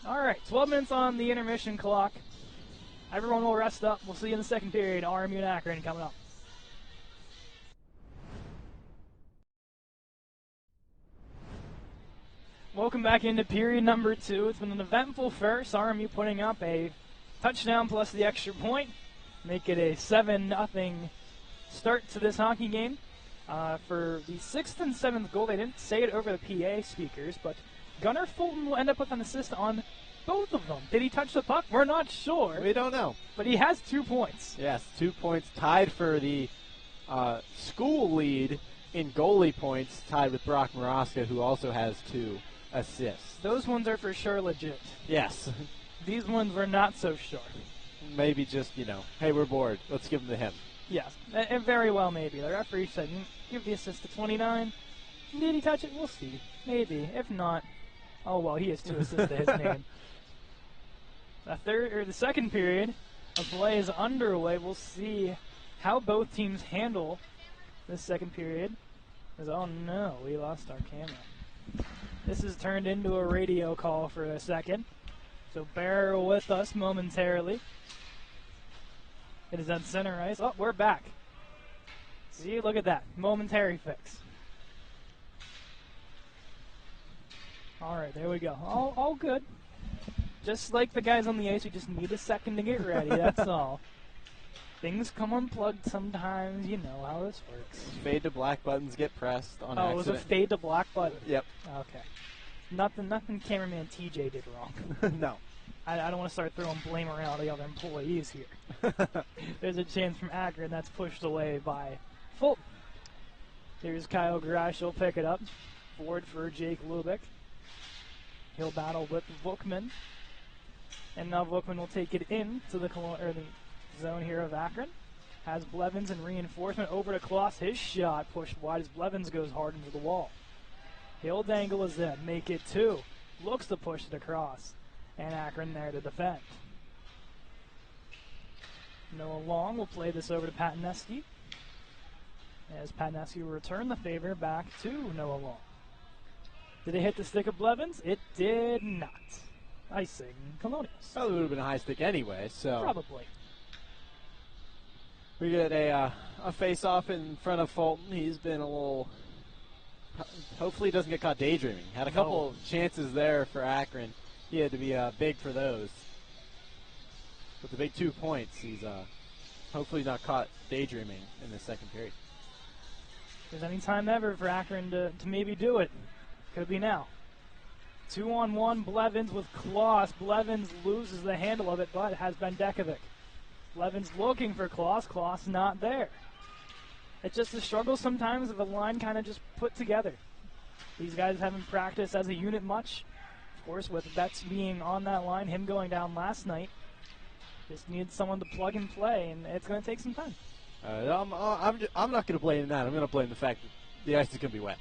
All right, 12 minutes on the intermission clock. Everyone will rest up. We'll see you in the second period. RMU and Akron coming up. Welcome back into period number 2. It's been an eventful first. RMU putting up a touchdown plus the extra point. Make it a 7-0 start to this hockey game. For the 6th and 7th goal, they didn't say it over the PA speakers, but Gunnar Fulton will end up with an assist on both of them. Did he touch the puck? We're not sure. We don't know. But he has 2 points. Yes, 2 points, tied for the school lead in goalie points, tied with Brock Maraska, who also has 2 assists. Those ones are for sure legit. Yes. These ones were not so sure. Maybe just, hey, we're bored. Let's give them to him. Yes, and very well maybe. The referee said, give the assist to 29. Did he touch it? We'll see. Maybe. If not, oh well, he has 2 assists to his name. The second period of play is underway. We'll see how both teams handle this second period. Oh no, we lost our camera. This has turned into a radio call for a second, so bear with us momentarily. It is on center ice. Oh, we're back. See, look at that. Momentary fix. All right, there we go. All good. Just like the guys on the ice, we just need a second to get ready, that's all. Things come unplugged sometimes. You know how this works. Fade to black buttons get pressed on accident. Oh, it was a fade to black button? Yep. Okay. Nothing cameraman TJ did wrong. No. I don't want to start throwing blame around all the other employees here. There's a chance from Akron that's pushed away by Fulton. Here's Kyle Garash. He'll pick it up. Forward for Jake Lubick. He'll battle with Vukman. And now Vukman will take it in to the zone here of Akron. Has Blevins in reinforcement over to Kloss. His shot pushed wide as Blevins goes hard into the wall. He'll dangle his in. Make it 2. Looks to push it across. And Akron there to defend. Noah Long will play this over to Pataneski. As Pataneski will return the favor back to Noah Long. Did it hit the stick of Blevins? It did not. Icing Colonials. Well, it would have been a high stick anyway, so. Probably. We get a face-off in front of Fulton. He's been a little. Hopefully, he doesn't get caught daydreaming. Had a couple chances there for Akron. He had to be big for those. With the big 2 points, he's hopefully not caught daydreaming in the second period. There's any time ever for Akron to maybe do it. Could be now. 2-on-1, Blevins with Kloss. Blevins loses the handle of it, but has Bendekovic. Blevins looking for Kloss. Kloss not there. It's just a struggle sometimes of a line kind of just put together. These guys haven't practiced as a unit much. Of course, with Betts being on that line, him going down last night, just needs someone to plug and play, and it's going to take some time. I'm not going to blame that. I'm going to blame the fact that the ice is going to be wet.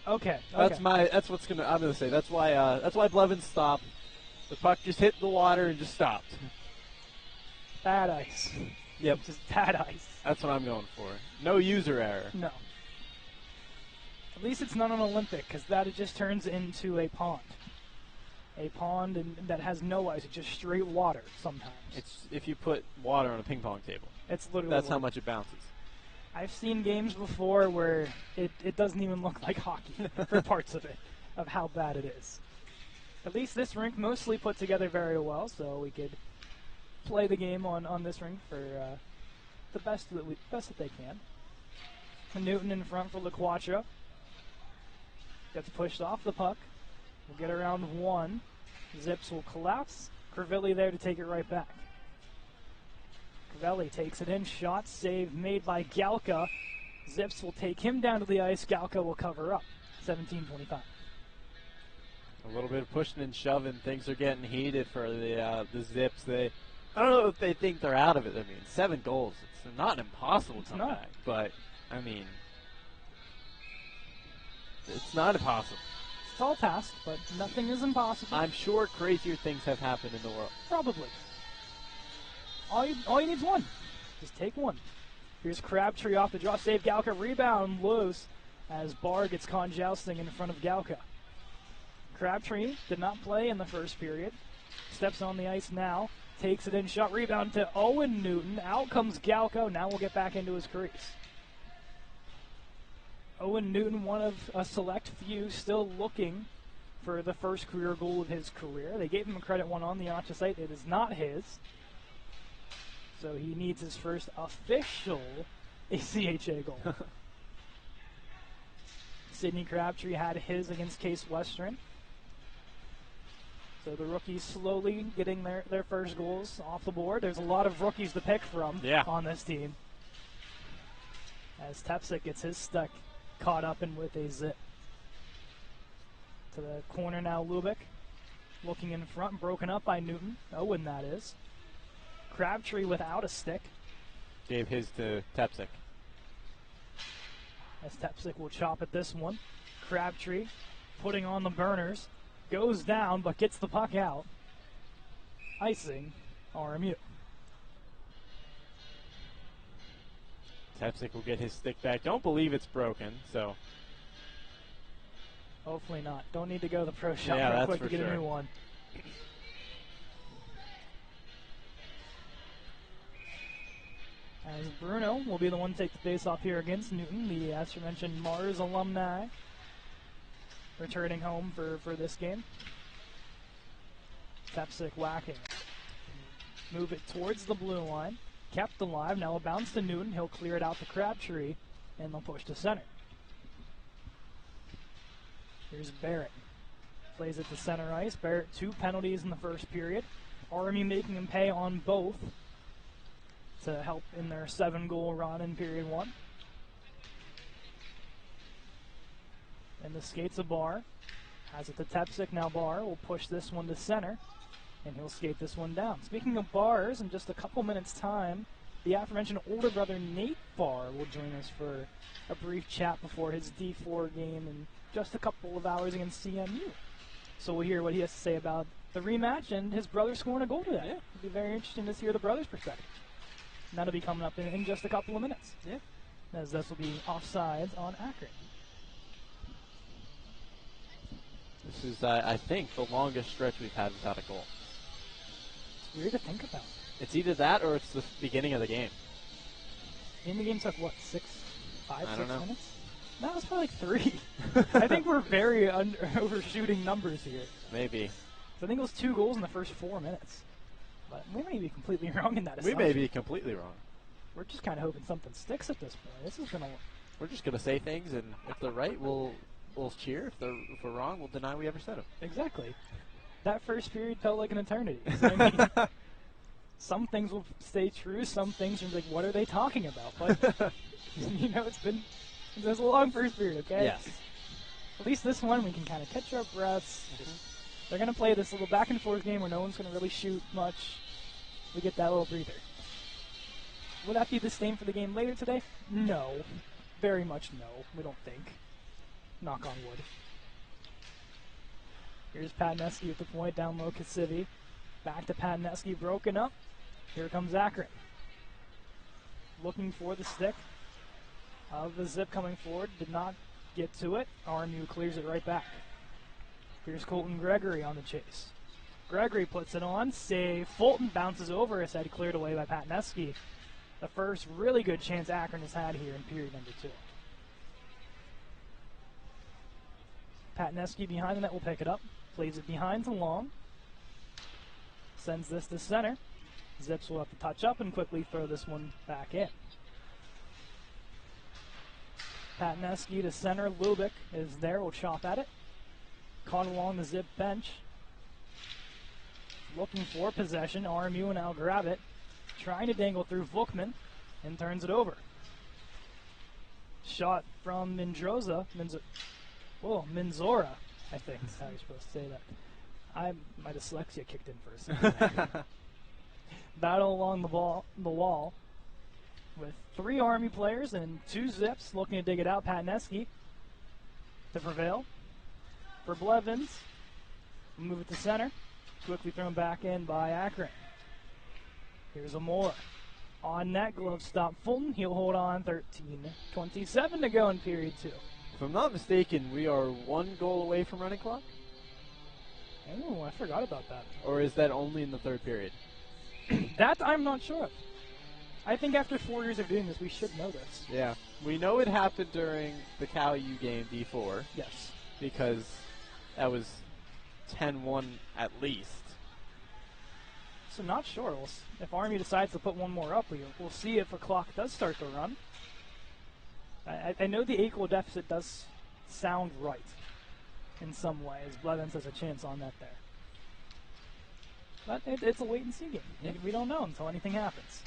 Okay. I'm going to say that's why Blevins stopped. The puck just hit the water and just stopped. Bad ice. Yep. Just bad ice. That's what I'm going for. No user error. No. At least it's not an Olympic, because that it just turns into a pond. A pond that has no ice. It's just straight water sometimes. It's if you put water on a ping pong table. It's literally That's water. how much it bounces. I've seen games before where it doesn't even look like hockey for parts of it, of how bad it is. At least this rink mostly put together very well, so we could play the game on this rink for the best that they can. Newton in front for LaQuattro. Gets pushed off the puck. We'll get around 1. Zips will collapse. Crivelli there to take it right back. Crivelli takes it in. Shot save made by Galka. Zips will take him down to the ice. Galka will cover up. 17:25. A little bit of pushing and shoving. Things are getting heated for the Zips. I don't know if they think they're out of it. I mean, 7 goals. It's not an impossible comeback, but I mean, it's not impossible. It's a tall task, but nothing is impossible. I'm sure crazier things have happened in the world. Probably. All you need is 1. Just take 1. Here's Crabtree off the draw. Save Galka. Rebound loose as Barr gets caught jousting in front of Galka. Crabtree did not play in the first period. steps on the ice now, takes it in, shot rebound to Owen Newton. Out comes Galco. Now we'll get back into his crease. Owen Newton, one of a select few still looking for the first career goal of his career. They gave him a credit one on the Archer site. It is not his. So he needs his first official ACHA goal. Sidney Crabtree had his against Case Western. So the rookies slowly getting their first goals off the board. There's a lot of rookies to pick from on this team. As Tepsic gets his stick caught up in with a zip. To the corner now, Lubick. Looking in front, broken up by Newton. Owen, that is. Crabtree without a stick. Gave his to Tepsic. As Tepsic will chop at this one. Crabtree putting on the burners. Goes down, but gets the puck out. Icing RMU. Tepsic will get his stick back. Don't believe it's broken, so. Hopefully not. Don't need to go to the pro shop real quick to get a new one. As Bruno will be the one to take the face off here against Newton, the aforementioned Mars alumni, returning home for this game. Tepsic whacking. Move it towards the blue line. Kept alive. Now a bounce to Newton. He'll clear it out to Crabtree, and they'll push to center. Here's Barrett. Plays it to center ice. Barrett, 2 penalties in the first period. RMU making him pay on both to help in their 7-goal run in period 1. And the skates of Barr. Has it to Tepsic. Now Barr will push this one to center, and he'll skate this one down. Speaking of bars, in just a couple minutes' time, the aforementioned older brother Nate Barr will join us for a brief chat before his D4 game in just a couple of hours against CMU. So we'll hear what he has to say about the rematch and his brother scoring a goal today. Yeah. It'll be very interesting to hear the brother's perspective. And that'll be coming up in just a couple of minutes. Yeah. As this will be offsides on Akron. This is, I think, the longest stretch we've had without a goal. It's weird to think about. It's either that or it's the beginning of the game. In the game took, what, 6 minutes? No, it's probably like 3. I think we're very overshooting numbers here. Maybe. So I think it was 2 goals in the first 4 minutes. But we may be completely wrong in that assumption. We may be completely wrong. We're just kind of hoping something sticks at this point. This is gonna. We're just gonna say things, and if they're right, we'll cheer. If we're wrong, we'll deny we ever said them. Exactly. That first period felt like an eternity. So, I mean, some things will stay true. Some things are like, what are they talking about? But you know, it's been a long first period. Okay. Yes. At least this one, we can kind of catch our breaths. They're going to play this little back and forth game where no one's going to really shoot much. We get that little breather. Will that be the same for the game later today? No. Very much no. We don't think. Knock on wood. Here's Patneski with the point down low. Kasivi. Back to Patneski. Broken up. Here comes Akron. Looking for the stick of the zip coming forward. Did not get to it. RMU clears it right back. Here's Colton Gregory on the chase. Gregory puts it on. Save. Fulton bounces over. His head cleared away by Patneski. The first really good chance Akron has had here in period number 2. Patneski behind the net will pick it up. Plays it behind to Long. Sends this to center. Zips will have to touch up and quickly throw this one back in. Patneski to center. Lubick is there. Will chop at it. Caught along the Zip bench. Looking for possession. RMU will now grab it. Trying to dangle through Vukman and turns it over. Shot from Mendoza. Minzora, I think is how you're supposed to say that. My dyslexia kicked in for a second. Battle along the wall with 3 Army players and 2 Zips looking to dig it out. Patneski to prevail. For Blevins, move it to center. Quickly thrown back in by Akron. Here's Amora. On net, glove stop Fulton. He'll hold on. 13:27 to go in period 2. If I'm not mistaken, we are 1 goal away from running clock. Oh, I forgot about that. Or is that only in the third period? That I'm not sure of. I think after 4 years of doing this, we should know this. Yeah. We know it happened during the Cal U game D4. Yes. Because that was 10-1 at least. So not sure. If RMU decides to put one more up, we'll see if a clock does start to run. I know the 8-goal deficit does sound right in some ways. Blevins has a chance on that there. But it's a wait-and-see game. Yeah. We don't know until anything happens.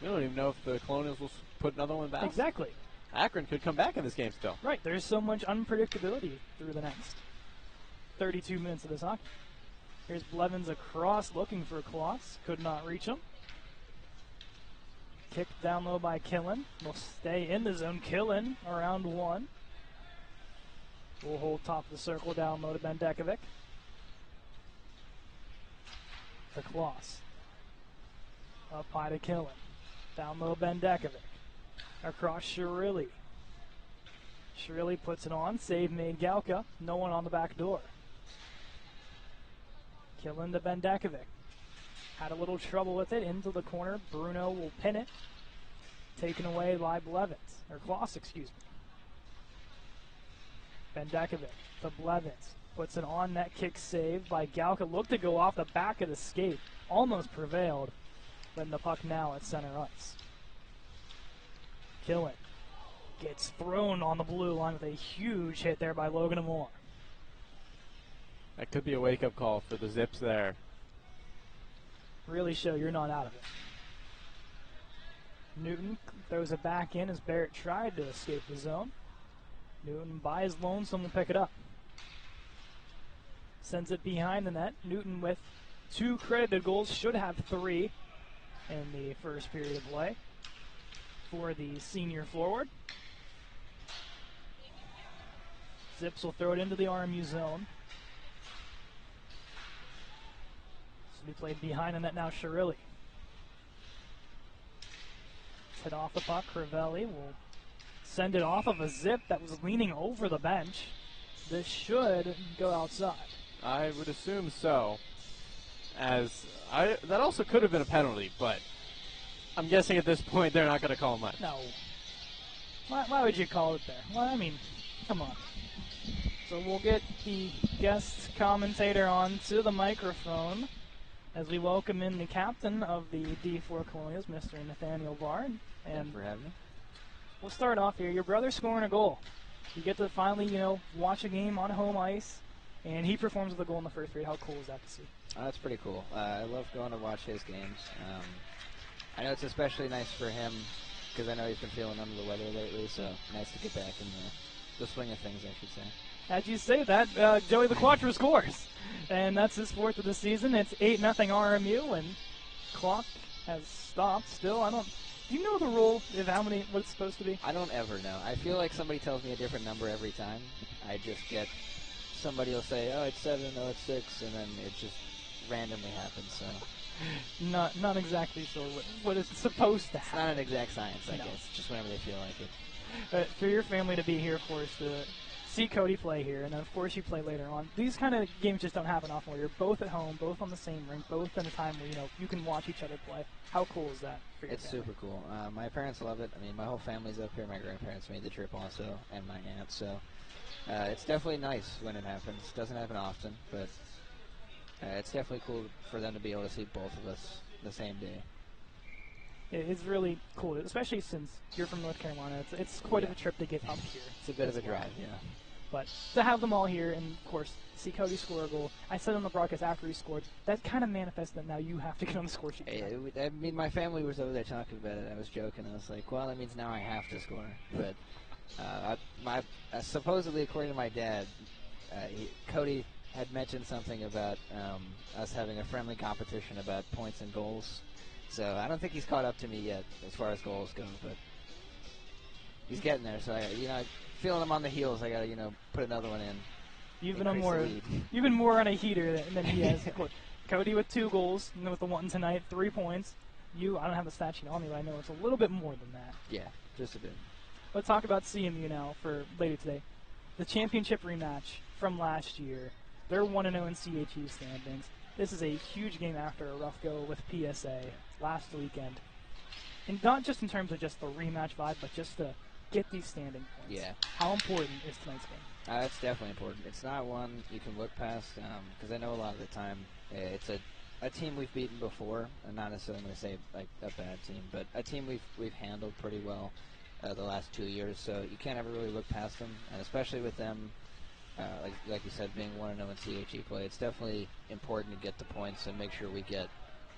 We don't even know if the Colonials will put another one back. Exactly. Akron could come back in this game still. Right. There's so much unpredictability through the next 32 minutes of this hockey. Here's Blevins across looking for Kloss. Could not reach him. Kicked down low by Killen. Will stay in the zone. Killen around one. Will hold top of the circle down low to Bendekovic. To Kloss. Up high to Killen. Down low Bendekovic. Across Shirilli. Shirilli puts it on. Save made Galka. No one on the back door. Killen to Bendekovic. Had a little trouble with it. Into the corner. Bruno will pin it. Taken away by Blevins. Or Kloss, excuse me. Bendekovic to Blevins. Puts an on-net kick save by Galka. Looked to go off the back of the skate. Almost prevailed. But the puck now at center ice. Killen gets thrown on the blue line with a huge hit there by Logan Amore. That could be a wake-up call for the Zips there. Really show you're not out of it. Newton throws it back in as Barrett tried to escape the zone. Newton by his lonesome will pick it up. Sends it behind the net. Newton with 2 credited goals, should have 3 in the first period of play for the senior forward. Zips will throw it into the RMU zone. So we played behind the net now, Shirilli. Hit off the puck. Crivelli will send it off of a Zip that was leaning over the bench. This should go outside. I would assume so. That also could have been a penalty, but I'm guessing at this point they're not going to call much. No. Why would you call it there? Well, I mean, come on. So we'll get the guest commentator on to the microphone as we welcome in the captain of the D4 Colonials, Mr. Nathaniel Bard. Thanks for having me. We'll start off here. Your brother's scoring a goal. You get to finally, watch a game on home ice, and he performs with a goal in the first period. How cool is that to see? That's pretty cool. I love going to watch his games. I know it's especially nice for him because I know he's been feeling under the weather lately, so nice to get back in the swing of things, I should say. As you say that, Joey the Quattro scores, and that's his 4th of the season. It's 8-0 RMU, and clock has stopped still. Do you know the rule of what it's supposed to be? I don't ever know. I feel like somebody tells me a different number every time. I just get somebody will say, oh, it's 7, oh, it's 6, and then it just randomly happens. So not exactly sure what it's supposed to happen. it's not an exact science, I No. guess. Just whenever they feel like it. For your family to be here for us to see Cody play here, and then of course you play later on. These kind of games just don't happen often where you're both at home, both on the same rink, both in a time where you can watch each other play. How cool is that for your It's family? super cool. My parents love it. I mean, my whole family's up here. My grandparents made the trip also, and my aunt. So it's definitely nice when it happens. It doesn't happen often, but it's definitely cool for them to be able to see both of us the same day. It's really cool, especially since you're from North Carolina. It's quite a trip to get up here. It's a bit of a as well. drive, yeah. But to have them all here, and of course, see Cody score a goal. I said on the broadcast after he scored, that kind of manifests that now you have to get on the score sheet. I mean, my family was over there talking about it. I was joking. I was like, well, that means now I have to score. But supposedly, according to my dad, Cody had mentioned something about us having a friendly competition about points and goals. So I don't think he's caught up to me yet as far as goals go, but he's getting there. So feeling him on the heels, I got to put another one in. You've been more on a heater than he has. Cody with 2 goals, and with the one tonight, 3 points. I don't have the stat sheet on me, but I know it's a little bit more than that. Yeah, just a bit. Let's talk about CMU now for later today. The championship rematch from last year. They're 1-0 in CHE standings. This is a huge game after a rough go with PSA last weekend. And not just in terms of just the rematch vibe, but just to get these standing points. Yeah. How important is tonight's game? It's definitely important. It's not one you can look past, because I know a lot of the time it's a team we've beaten before, and not necessarily going to say like a bad team, but a team we've handled pretty well the last 2 years. So you can't ever really look past them, and especially with them, like you said, being 1-0 in CHE play. It's definitely important to get the points and make sure we get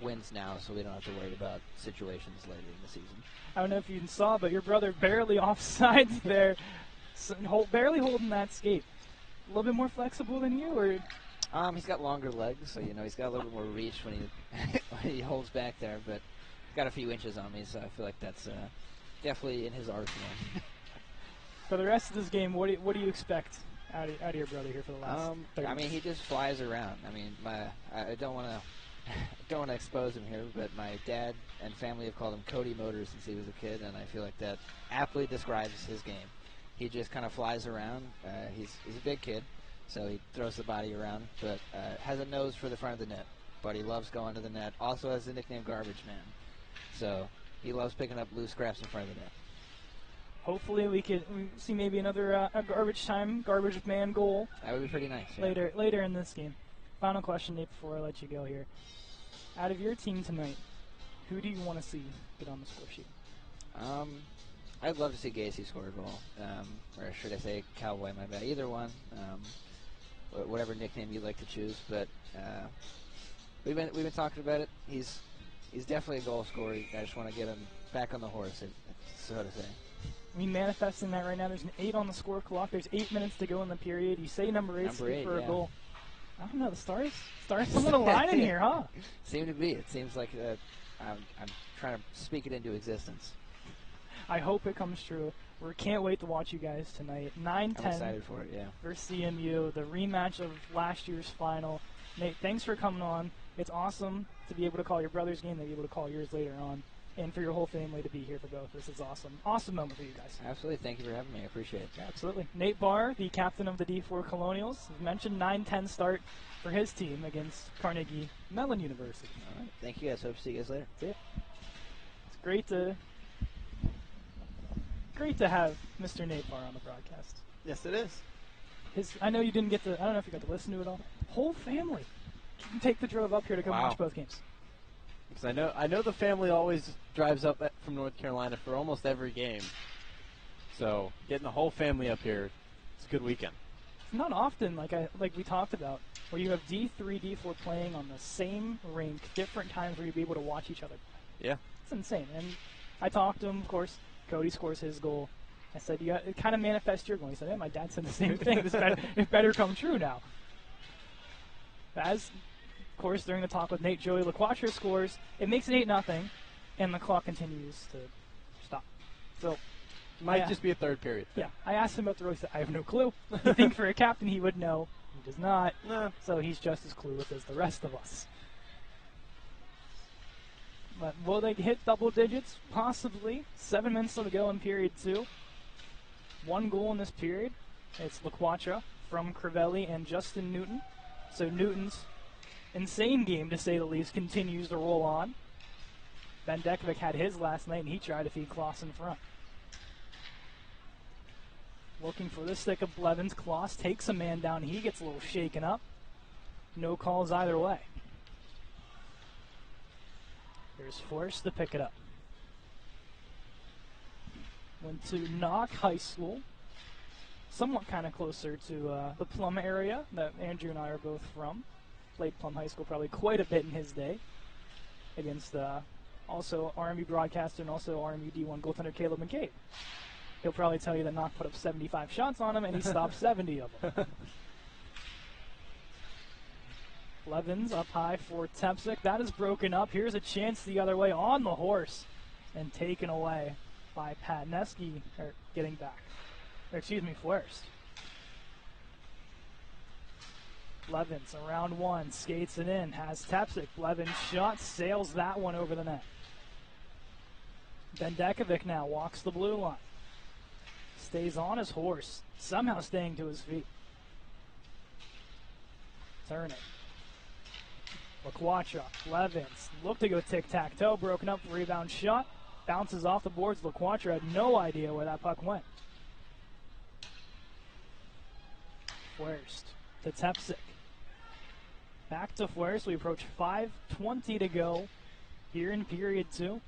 wins now, so we don't have to worry about situations later in the season. I don't know if you saw, but your brother barely offsides there, so barely holding that skate. A little bit more flexible than you, or? He's got longer legs, so he's got a little bit more reach when he when he holds back there. But got a few inches on me, so I feel like that's definitely in his arsenal. For the rest of this game, what do you expect out of your brother here for the last? 30 I mean, he just flies around. I mean, I don't want to expose him here, but my dad and family have called him Cody Motors since he was a kid, and I feel like that aptly describes his game. He just kind of flies around. He's a big kid, so he throws the body around, but has a nose for the front of the net. But he loves going to the net. Also has the nickname Garbage Man, so he loves picking up loose scraps in front of the net. Hopefully we see maybe another a garbage man goal. That would be pretty nice. Yeah. Later in this game. Final question, Nate, before I let you go here. Out of your team tonight, who do you want to see get on the score sheet? I'd love to see Gacy score a goal, or should I say Cowboy? My bad. Either one, whatever nickname you'd like to choose. But we've been talking about it. He's definitely a goal scorer. I just want to get him back on the horse, so to say. I mean, manifesting that right now. There's an 8 on the score clock. There's 8 minutes to go in the period. You say number 8 for a goal. I don't know. The stars somewhat aligning here, huh? Seem to be. It seems like I'm trying to speak it into existence. I hope it comes true. We can't wait to watch you guys tonight. 9-10. I'm excited for it, yeah. Versus CMU, the rematch of last year's final. Nate, thanks for coming on. It's awesome to be able to call your brother's game, to be able to call yours later on, and for your whole family to be here for both. This is awesome. Awesome moment for you guys. Absolutely. Thank you for having me. I appreciate it. Yeah, absolutely. Nate Barr, the captain of the D4 Colonials, as mentioned, 9-10 start for his team against Carnegie Mellon University. All right. Thank you guys. Hope to see you guys later. See ya. It's great to have Mr. Nate Barr on the broadcast. Yes, it is. I know you didn't get to. I don't know if you got to listen to it all. Whole family can take the drove up here to come watch both games. Because I know the family always drives up from North Carolina for almost every game. So getting the whole family up here, it's a good weekend. It's not often, like we talked about, where you have D3, D4 playing on the same rink, different times where you'll be able to watch each other. Yeah. It's insane. And I talked to him, of course. Cody scores his goal. I said, "You got to kind of manifest your goal." He said, "Yeah, my dad said the same thing. It better come true now." As, of course, during the talk with Nate, Joey LaQuatra scores. It makes it 8-0, and the clock continues to stop. So, might just be a third period thing. Yeah, I asked him about the rule. He said, "I have no clue." You think for a captain he would know. He does not. No. So he's just as clueless as the rest of us. But will they hit double digits? Possibly. 7 minutes to go in period 2. 1 goal in this period. It's LaQuatra from Crivelli and Justin Newton. So Newton's insane game, to say the least, continues to roll on. Ben Dekovic had his last night, and he tried to feed Kloss in front. Looking for the stick of Blevins. Kloss takes a man down. He gets a little shaken up. No calls either way. Here's Forrest to pick it up. Went to Knock High School. Somewhat kind of closer to the Plum area that Andrew and I are both from. Played Plum High School probably quite a bit in his day. Against also RMU broadcaster and also RMU D1 goaltender Caleb McCabe. He'll probably tell you that Knock put up 75 shots on him and he stopped 70 of them. Blevins up high for Tepsic. That is broken up. Here's a chance the other way on the horse and taken away by Patneski, getting back. Forrest. Blevins around 1, skates it in, has Tepsic. Blevins shot, sails that one over the net. Ben Dekovic now walks the blue line. Stays on his horse, somehow staying to his feet. Turn it. LaQuatra, Levins, look to go tic-tac-toe, broken up, rebound shot, bounces off the boards. LaQuatra had no idea where that puck went. Fuerst to Tepsic. Back to Fuerst. We approach 5:20 to go here in period 2.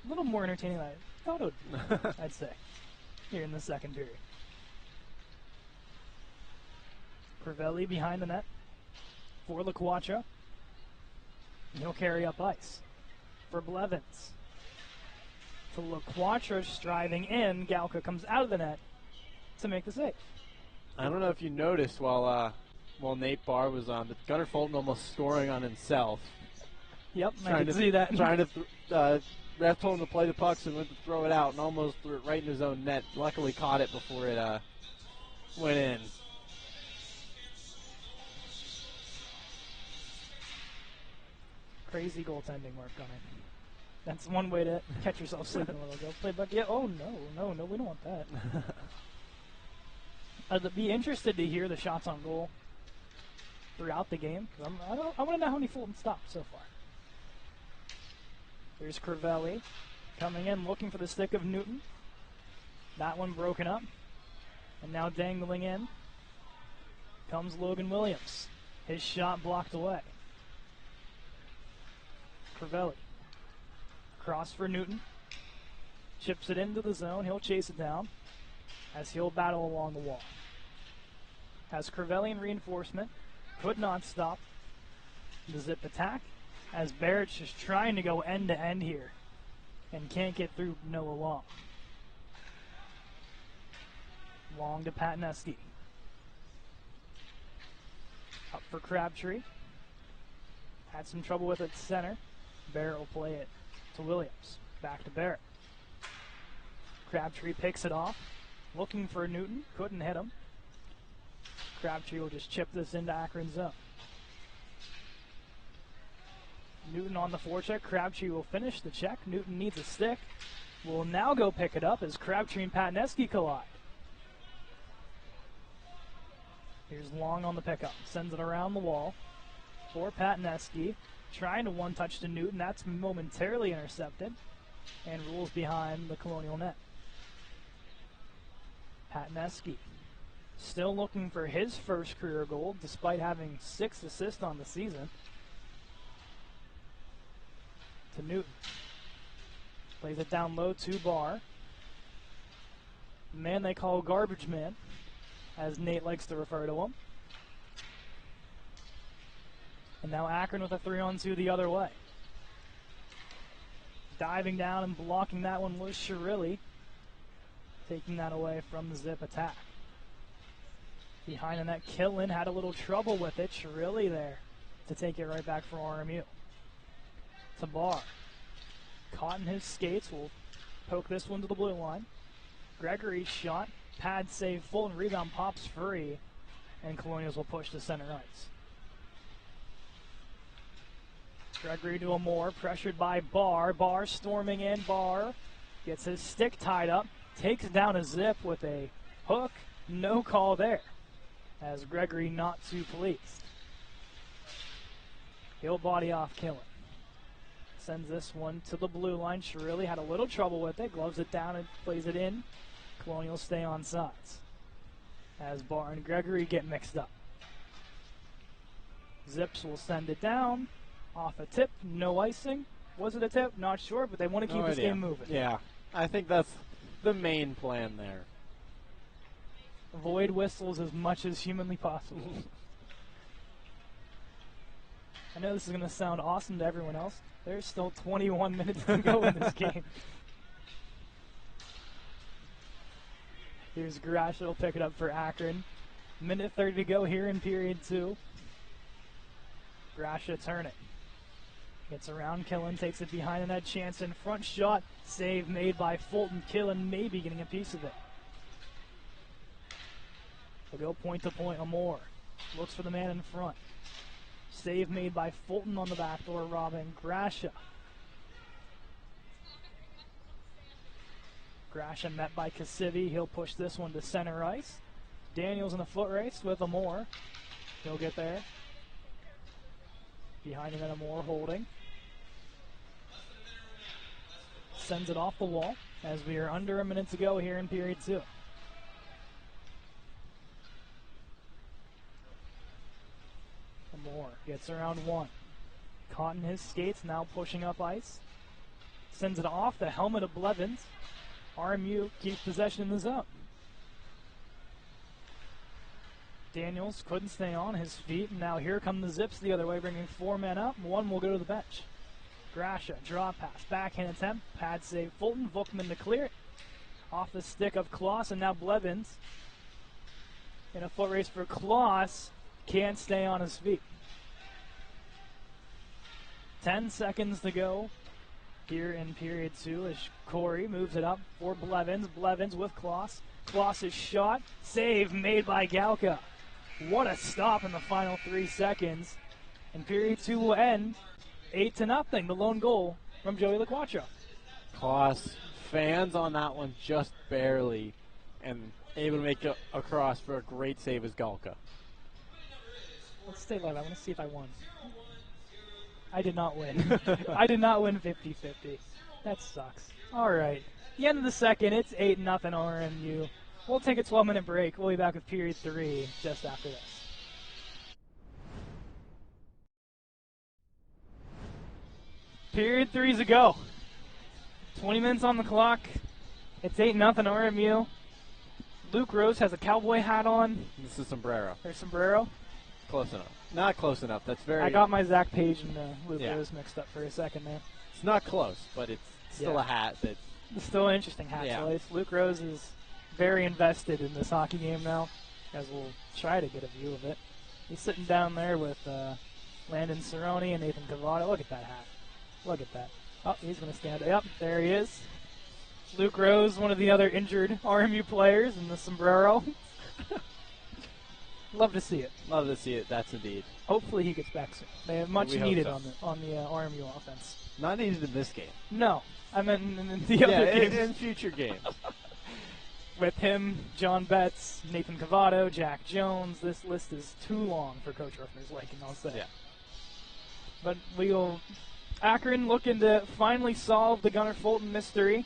A little more entertaining than I thought it would be, I'd say, here in the second period. Crivelli behind the net for LaQuatra. He'll carry up ice for Blevins. To LaQuatra striving in. Galka comes out of the net to make the save. I don't know if you noticed while Nate Barr was on, but Gunnar Fulton almost scoring on himself. Yep, I can see that. Trying to, ref told him to play the pucks and went to throw it out and almost threw it right in his own net. Luckily caught it before it went in. Crazy goaltending work on it. That's one way to catch yourself sleeping a little. Go play bucket. Yeah, oh, no, we don't want that. I'd be interested to hear the shots on goal throughout the game. I want to know how many Fulton stopped so far. Here's Crivelli coming in, looking for the stick of Newton. That one broken up. And now dangling in comes Logan Williams. His shot blocked away. Crivelli. Cross for Newton. Chips it into the zone. He'll chase it down as he'll battle along the wall. Has Crivelli in reinforcement. Could not stop the zip attack as Barrett's just trying to go end-to-end here and can't get through Noah Long. Long to Patneski. Up for Crabtree. Had some trouble with it center. Barrett will play it to Williams. Back to Barrett. Crabtree picks it off. Looking for Newton. Couldn't hit him. Crabtree will just chip this into Akron's zone. Newton on the forecheck. Crabtree will finish the check. Newton needs a stick. Will now go pick it up as Crabtree and Patneski collide. Here's Long on the pickup. Sends it around the wall for Patneski. Trying to one-touch to Newton. That's momentarily intercepted and rules behind the Colonial net. Patneski still looking for his first career goal despite having 6 assists on the season. To Newton. Plays it down low to Barr. The man they call Garbage Man, as Nate likes to refer to him. And now Akron with a 3-on-2 the other way. Diving down and blocking that one was Shirilli, taking that away from the zip attack. Behind the net, Killen had a little trouble with it. Shirilli there to take it right back for RMU. To Barr. Caught in his skates. Will poke this one to the blue line. Gregory's shot. Pad save. Fulton rebound pops free. And Colonials will push to center ice. Gregory to Amore. Pressured by Barr. Barr storming in. Barr gets his stick tied up. Takes down a zip with a hook. No call there, as Gregory not too pleased. He'll body off Killen. Sends this one to the blue line. Shirilli had a little trouble with it. Gloves it down and plays it in. Colonials stay on sides as Barr and Gregory get mixed up. Zips will send it down. Off a tip. No icing. Was it a tip? Not sure, but they want to keep this game moving. Yeah, I think that's the main plan there. Avoid whistles as much as humanly possible. I know this is going to sound awesome to everyone else. There's still 21 minutes to go in this game. Here's Grash. It'll pick it up for Akron. Minute 30 to go here in period 2. Grash to turn it. Gets around Killen, takes it behind the net. Chance in front shot. Save made by Fulton. Killen maybe getting a piece of it. We'll go point to point. Amore looks for the man in front. Save made by Fulton on the back door. Robin Grasha. Grasha met by Kasivi. He'll push this one to center ice. Daniels in the foot race with Amore. He'll get there. Behind him, Moore holding. Sends it off the wall as we are under a minute to go here in period 2. Moore gets around 1. Caught in his skates, now pushing up ice. Sends it off the helmet of Blevins. RMU keeps possession in the zone. Daniels couldn't stay on his feet, and now here come the Zips the other way, bringing 4 men up. 1 will go to the bench. Grasha, draw pass, backhand attempt, pad save Fulton, Vukman to clear it. Off the stick of Kloss, and now Blevins in a foot race for Kloss. Can't stay on his feet. 10 seconds to go here in period 2 as Corey moves it up for Blevins. Blevins with Kloss. Kloss's shot, save made by Galka. What a stop in the final 3 seconds. And period 2 will end 8-0. The lone goal from Joey LaQuattro. Kloss fans on that one just barely, and able to make it across for a great save as Galka. Let's stay live. I want to see if I won. I did not win. I did not win 50-50. That sucks. All right. The end of the second, it's 8-0 RMU. We'll take a 12-minute break. We'll be back with period 3 just after this. Period 3's a go. 20 minutes on the clock. It's 8-0 RMU. Luke Rose has a cowboy hat on. This is sombrero. Or sombrero. Close enough. Not close enough. That's very... I got my Zach Page and Luke Rose mixed up for a second there. It's not close, but it's still a hat that... It's still an interesting hat choice. Luke Rose is very invested in this hockey game now, as we'll try to get a view of it. He's sitting down there with Landon Cerrone and Nathan Cavado. Look at that hat. Look at that. Oh, he's going to stand up. There he is. Luke Rose, one of the other injured RMU players in the sombrero. Love to see it. Love to see it. That's indeed. Hopefully he gets back soon. They have much needed on the RMU offense. Not needed in this game. No. I meant in the other games. In future games. With him, John Betts, Nathan Cavado, Jack Jones, this list is too long for Coach Ruffner's liking, I'll say. Yeah. But we'll... Akron looking to finally solve the Gunnar Fulton mystery.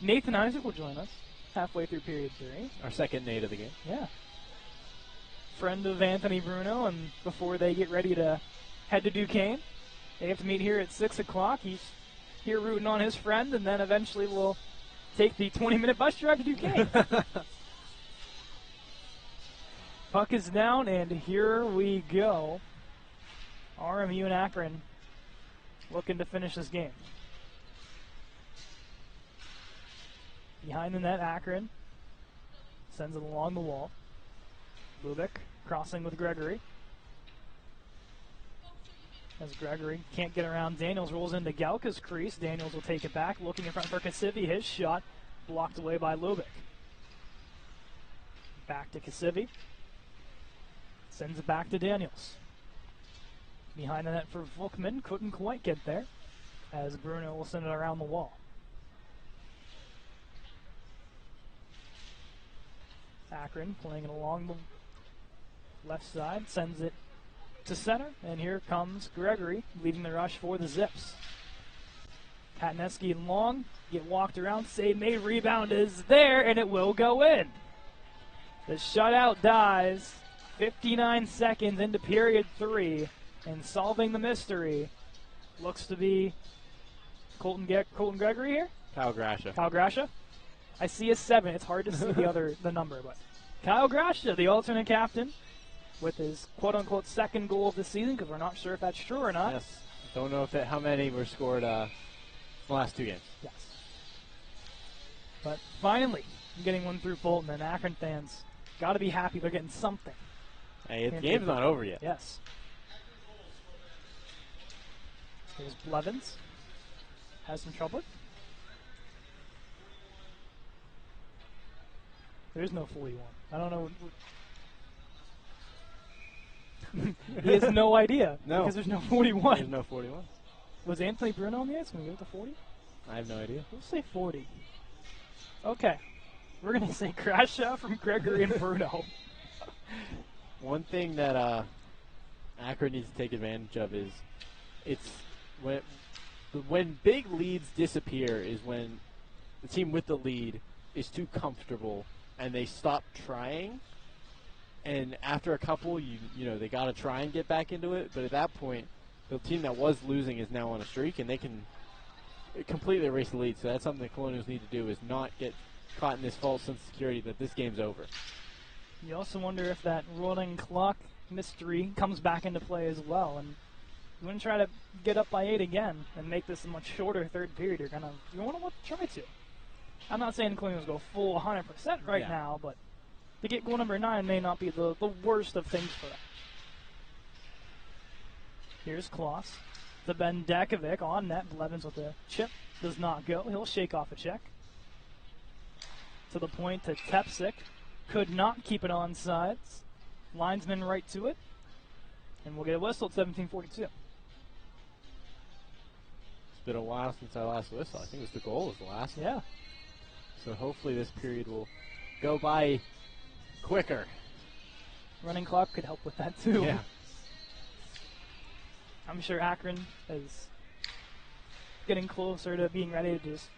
Nathan Isaac will join us halfway through period 3. Our second Nate of the game. Yeah. Friend of Anthony Bruno, and before they get ready to head to Duquesne, they have to meet here at 6 o'clock. He's here rooting on his friend, and then eventually we'll take the 20-minute bus drive to Duquesne. Puck is down, and here we go. RMU and Akron looking to finish this game. Behind the net, Akron sends it along the wall. Lubick crossing with Gregory. As Gregory can't get around, Daniels rolls into Galka's crease. Daniels will take it back, looking in front for Kasivi. His shot blocked away by Lubick. Back to Kasivi. Sends it back to Daniels. Behind the net for Vukman, couldn't quite get there, as Bruno will send it around the wall. Akron playing it along the left side, sends it to center, and here comes Gregory leading the rush for the Zips. Patneski and Long get walked around, save made, rebound is there, and it will go in. The shutout dies 59 seconds into period 3, and solving the mystery looks to be Colton Gregory here? Kyle Grasha. Kyle Grasha? I see a 7. It's hard to see the number, but Kyle Grasha, the alternate captain, with his quote-unquote second goal of the season, because we're not sure if that's true or not. Yes. Don't know if how many were scored the last 2 games. Yes. But finally, getting one through Fulton, and Akron fans got to be happy they're getting something. Hey, the game's not over yet. Yes. Here's Blevins. Has some trouble. There's no 41. I don't know. He has no idea. No. Because there's no 41. There's no 41. Was Anthony Bruno on the ice? Can we go to 40? I have no idea. We'll say 40. Okay. We're going to say crash out from Gregory and Bruno. one thing that Akron needs to take advantage of is it's when big leads disappear is when the team with the lead is too comfortable and they stop trying. And after a couple, you know, they got to try and get back into it. But at that point, the team that was losing is now on a streak, and they can completely erase the lead. So that's something the Colonials need to do, is not get caught in this false sense of security that this game's over. You also wonder if that running clock mystery comes back into play as well. And you want to try to get up by 8 again and make this a much shorter third period. You want to try to. I'm not saying the Colonials go full 100% right now, but to get goal number 9 may not be the worst of things for them. Here's Kloss to Ben Dakovic on net. Blevins with a chip. Does not go. He'll shake off a check. To the point to Tepsik. Could not keep it on sides. Linesman right to it. And we'll get a whistle at 17:42. It's been a while since I last whistled. I think it was the goal was the last one. Yeah. So hopefully this period will go by quicker. Running clock could help with that too. Yeah. I'm sure Akron is getting closer to being ready to just,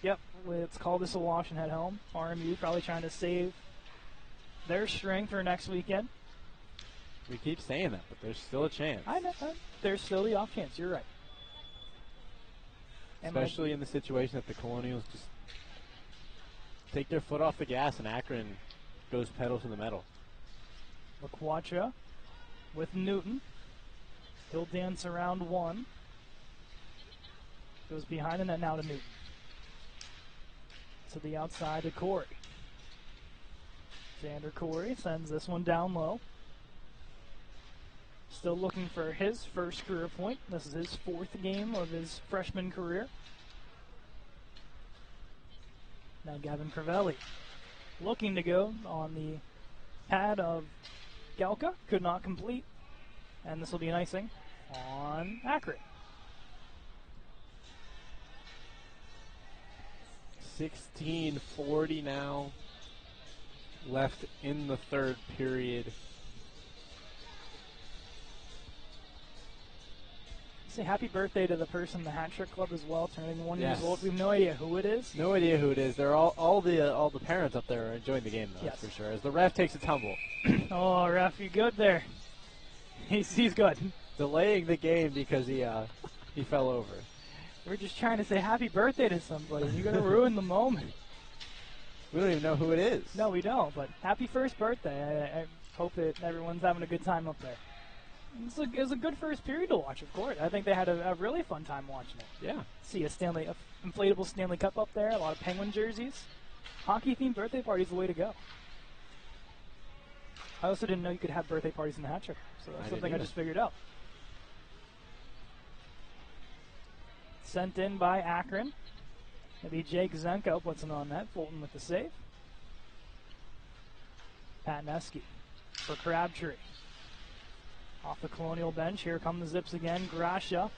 let's call this a wash and head home. RMU probably trying to save their strength for next weekend. We keep saying that, but there's still a chance. I know. There's still the off chance. You're right. Especially in the situation that the Colonials just take their foot off the gas and Akron goes pedal to the metal. LaQuatra with Newton. He'll dance around one. Goes behind the net now to Newton. To the outside to Corey. Xander Corey sends this one down low. Still looking for his first career point. This is his 4th game of his freshman career. Now Gavin Crivelli looking to go on the pad of Galka. Could not complete. And this will be an icing on Akron. 16:40 now left in the third period. Say happy birthday to the person in the Hat Trick Club as well, turning 1 Yes. years old. We have no idea who it is. No idea who it is. They're all the parents up there are enjoying the game, though, Yes. that's for sure. As the ref takes a tumble. Oh, ref, you good there? He's good. Delaying the game because he fell over. We're just trying to say happy birthday to somebody. You're going to ruin the moment. We don't even know who it is. No, we don't, but happy first birthday. I hope that everyone's having a good time up there. It was a good first period to watch, of course. I think they had a really fun time watching it. Yeah. See a inflatable Stanley Cup up there, a lot of Penguin jerseys. Hockey-themed birthday parties the way to go. I also didn't know you could have birthday parties in the Hat Trick, so that's something I just figured out. Sent in by Akron. Maybe Jake Zenko puts it on net. Fulton with the save. Patneski for Crabtree. Off the Colonial bench, here come the Zips again. Gracia,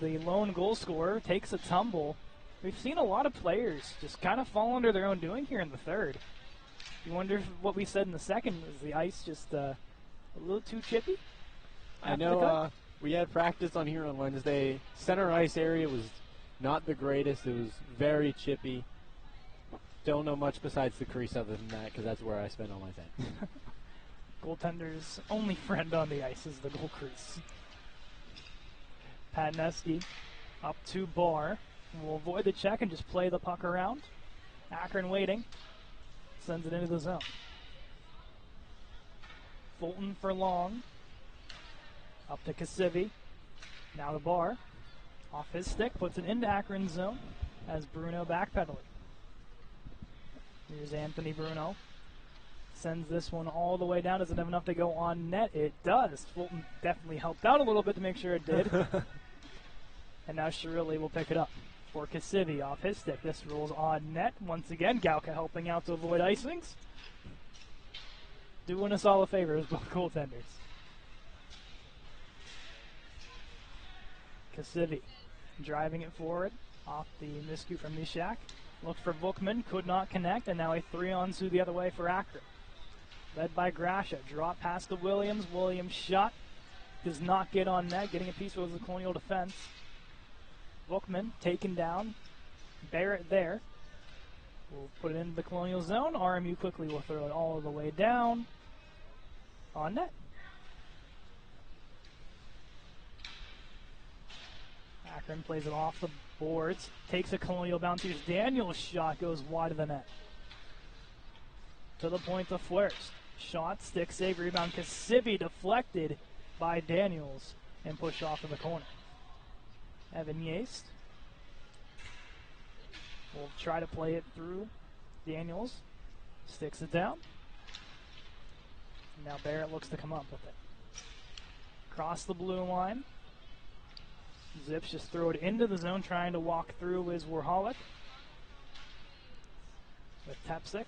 the lone goal scorer, takes a tumble. We've seen a lot of players just kind of fall under their own doing here in the third. You wonder if what we said in the second was the ice just a little too chippy? I know we had practice on here on Wednesday. Center ice area was not the greatest. It was very chippy. Don't know much besides the crease other than that because that's where I spend all my time. Goaltender's only friend on the ice is the goal crease. Patneski up to Barr. Will avoid the check and just play the puck around. Akron waiting. Sends it into the zone. Fulton for Long. Up to Kasivi. Now to Barr. Off his stick, puts it into Akron's zone as Bruno backpedaling. Here's Anthony Bruno. Sends this one all the way down. Does it have enough to go on net? It does. Fulton definitely helped out a little bit to make sure it did. And now Shirilli will pick it up for Kasivi off his stick. This rolls on net. Once again, Galka helping out to avoid icings. Doing us all a favor as both goaltenders. Kasivi driving it forward off the miscue from Mishak. Looked for Bookman, could not connect, and now a 3-on-2 the other way for Akron. led by Grasha. Drop past to Williams. Williams' shot does not get on net. Getting a piece with the Colonial defense. Bookman taken down. Barrett there. We'll put it into the Colonial zone. RMU quickly will throw it all the way down on net. Akron plays it off the boards. Takes a Colonial bounce. Here's Daniels' shot. Goes wide of the net. To the point to Fuerst. Shot, stick save, rebound. Kasibi deflected by Daniels and pushed off to the corner. Evan Yaste will try to play it through Daniels. Sticks it down. Now Barrett looks to come up with it. Across the blue line. Zips just throw it into the zone. Trying to walk through is Warholic. With Tepsic.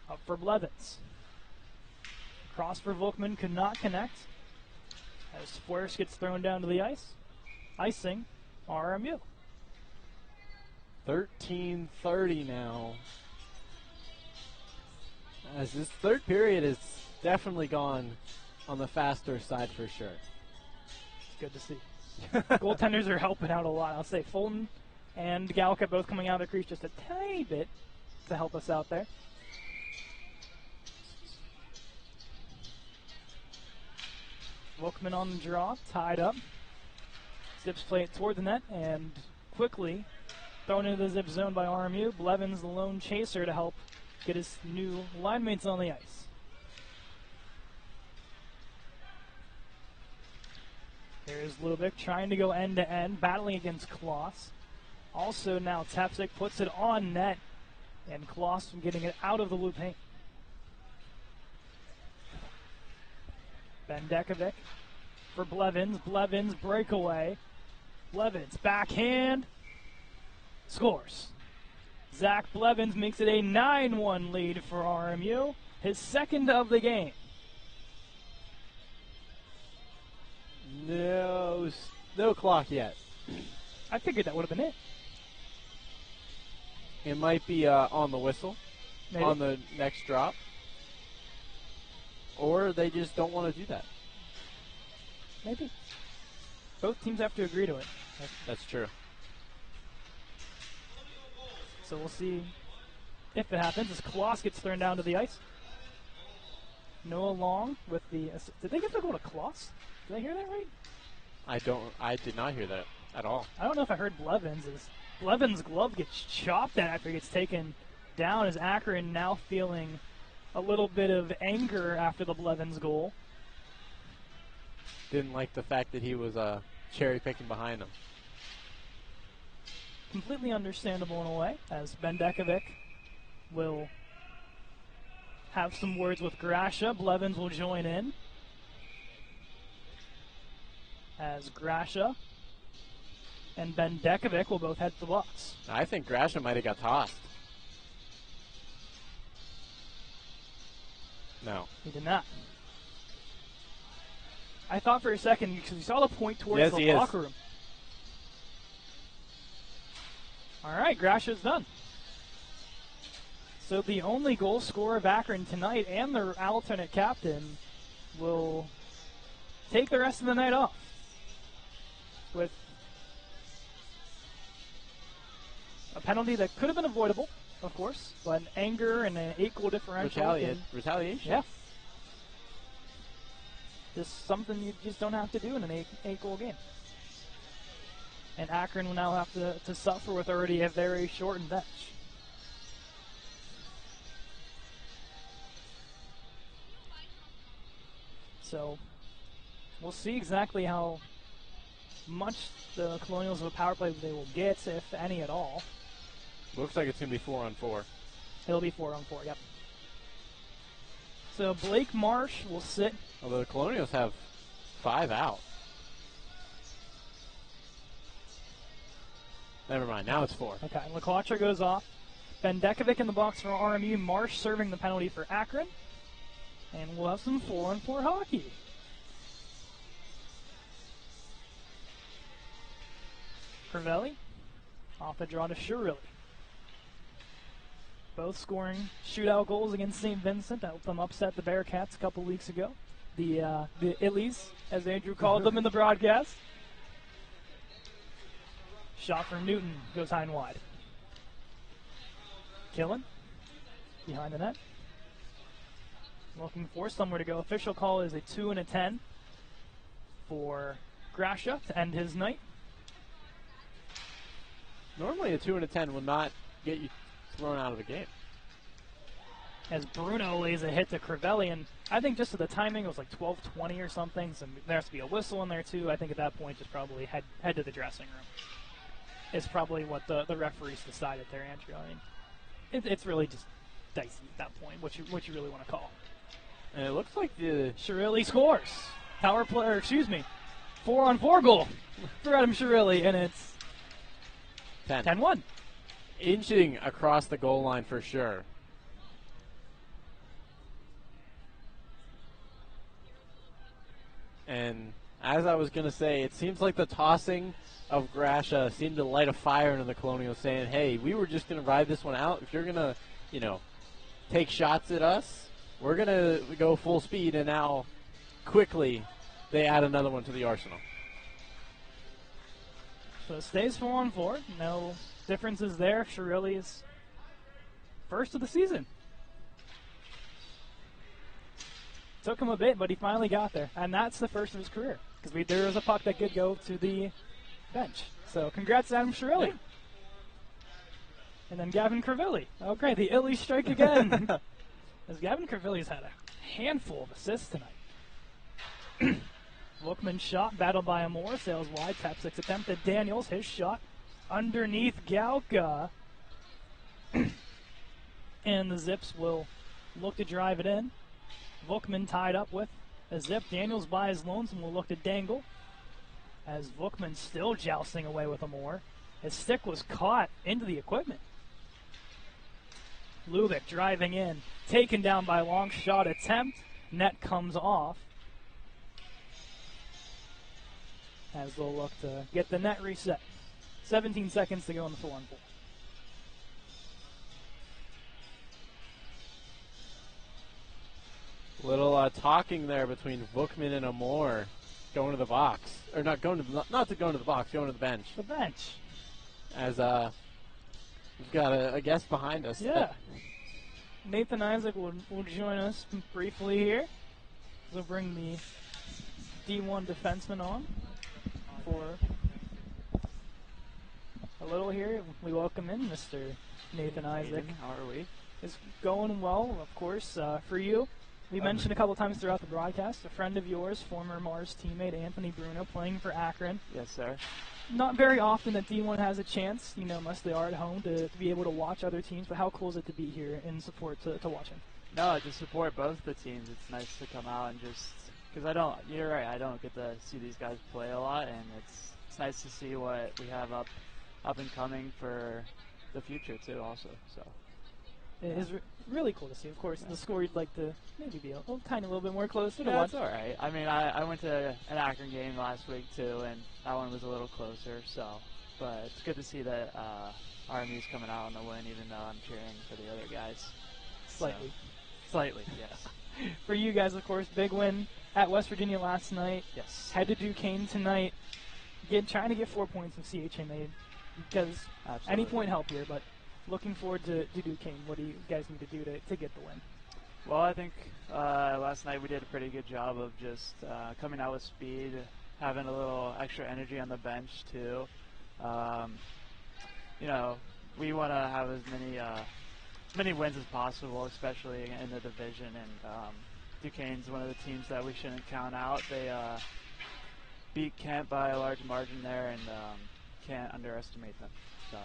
Up for Blevins. Cross for Volkman, could not connect. As Fuerst gets thrown down to the ice. Icing, RMU. 13:30 now. As this third period is definitely gone on the faster side for sure. It's good to see. Goaltenders are helping out a lot. I'll say Fulton and Galka both coming out of the crease just a tiny bit to help us out there. Volkman on the draw, tied up. Zips play it toward the net and quickly thrown into the zip zone by RMU. Blevins, the lone chaser, to help get his new line mates on the ice. Here's Lubick trying to go end-to-end, battling against Kloss. Also now Tepsic puts it on net, and Kloss from getting it out of the blue paint. Bendekovic for Blevins. Blevins breakaway. Blevins backhand. Scores. Zach Blevins makes it a 9-1 lead for RMU. His second of the game. No clock yet. I figured that would have been it. It might be on the whistle. Maybe. On the next drop. Or they just don't want to do that. Maybe. Both teams have to agree to it. That's true. So we'll see if it happens as Kloss gets thrown down to the ice. Noah Long with the... Did they get the goal to Kloss? Did I hear that right? I did not hear that at all. I don't know if I heard Blevins. Blevins' glove gets chopped at after he gets taken down, as Akron now feeling a little bit of anger after the Blevins goal. Didn't like the fact that he was cherry picking behind him. Completely understandable in a way, as Bendekovic will have some words with Grasha. Blevins will join in. As Grasha and Bendekovic will both head to the box. I think Grasha might have got tossed. No. He did not. I thought for a second, because you saw the point towards the locker room. All right, Grasha's done. So the only goal scorer of Akron tonight and their alternate captain will take the rest of the night off with a penalty that could have been avoidable, of course, but an anger and an 8-goal differential. Retaliation. Yeah. Just something you just don't have to do in an 8-goal game. And Akron will now have to suffer with already a very shortened bench. So we'll see exactly how much the Colonials of a power play they will get, if any at all. Looks like it's going to be 4-on-4. It'll be 4-on-4, yep. So Blake Marsh will sit. Although the Colonials have 5 out. Never mind, now it's 4. Okay, LaQuatra goes off. Bendekovic in the box for RMU. Marsh serving the penalty for Akron. And we'll have some 4-on-4 hockey. Crivelli off the draw to Shirilli. both scoring shootout goals against St. Vincent. That helped them upset the Bearcats a couple weeks ago. The Illies, as Andrew called them in the broadcast. Shot from Newton goes high and wide. Killen behind the net. Looking for somewhere to go. Official call is a 2 and a 10 for Grasha to end his night. Normally a 2 and a 10 will not get you thrown out of the game. As Bruno lays a hit to Crivelli, and I think just to the timing, it was like 12:20 or something, so there has to be a whistle in there too. I think at that point, just probably head to the dressing room. It's probably what the referees decided there, Andrew. I mean, it's really just dicey at that point, what you really want to call. And it looks like the Shirilli scores. Power play, or excuse me, 4-on-4 goal for Adam Shirilli, and it's 10-1. Inching across the goal line for sure. And as I was going to say, it seems like the tossing of Grasha seemed to light a fire into the Colonials, saying, hey, we were just going to ride this one out. If you're going to, take shots at us, we're going to go full speed. And now, quickly, they add another one to the arsenal. So it stays 4-on-4. No differences there. Shirilli's first of the season. Took him a bit, but he finally got there. And that's the first of his career. Because there was a puck that could go to the bench. So congrats to Adam Shirilli. Yeah. And then Gavin Crivelli. Okay, the Illy strike again. As Gavin Crivelli's had a handful of assists tonight. Lookman's shot, battled by Amore, sails wide, tap 6 attempt at Daniels. His shot underneath Galka. And the Zips will look to drive it in. Vukman tied up with a Zip. Daniels by his lonesome will look to dangle. As Vukman still jousting away with Amore. His stick was caught into the equipment. Lubick driving in. Taken down by a long shot attempt. Net comes off. As they'll look to get the net reset. 17 seconds to go in the 4-on-4. Little talking there between Vukman and Amore, going to the box, or not going to the box, going to the bench. The bench. As we've got a guest behind us. Yeah. Nathan Isaac will join us briefly here. We'll bring the D1 defenseman on for a little here. We welcome in Mr. Nathan Isaac. How are we? It's going well, of course, for you. We mentioned a couple times throughout the broadcast, a friend of yours, former Mars teammate Anthony Bruno, playing for Akron. Yes, sir. Not very often that D1 has a chance, unless they are at home, to be able to watch other teams, but how cool is it to be here in support to watch them? No, to support both the teams, it's nice to come out and just, because you're right, I don't get to see these guys play a lot, and it's nice to see what we have up and coming for the future, too, also, so. It is really cool to see. Of course, the score you'd like to maybe be a tiny little bit more closer to yeah, watch. That's all right. I mean, I went to an Akron game last week, too, and that one was a little closer, so. But it's good to see that RMU's coming out on the win, even though I'm cheering for the other guys. Slightly. So, slightly, yes. For you guys, of course, big win at West Virginia last night. Yes. Head to Duquesne tonight. Trying to get 4 points in CHMA because Absolutely. any point help here, but looking forward to Duquesne. What do you guys need to do to get the win? Well, I think last night we did a pretty good job of just coming out with speed, having a little extra energy on the bench too. We want to have as many wins as possible, especially in the division. And Duquesne's one of the teams that we shouldn't count out. They beat Kent by a large margin there, and can't underestimate them. So.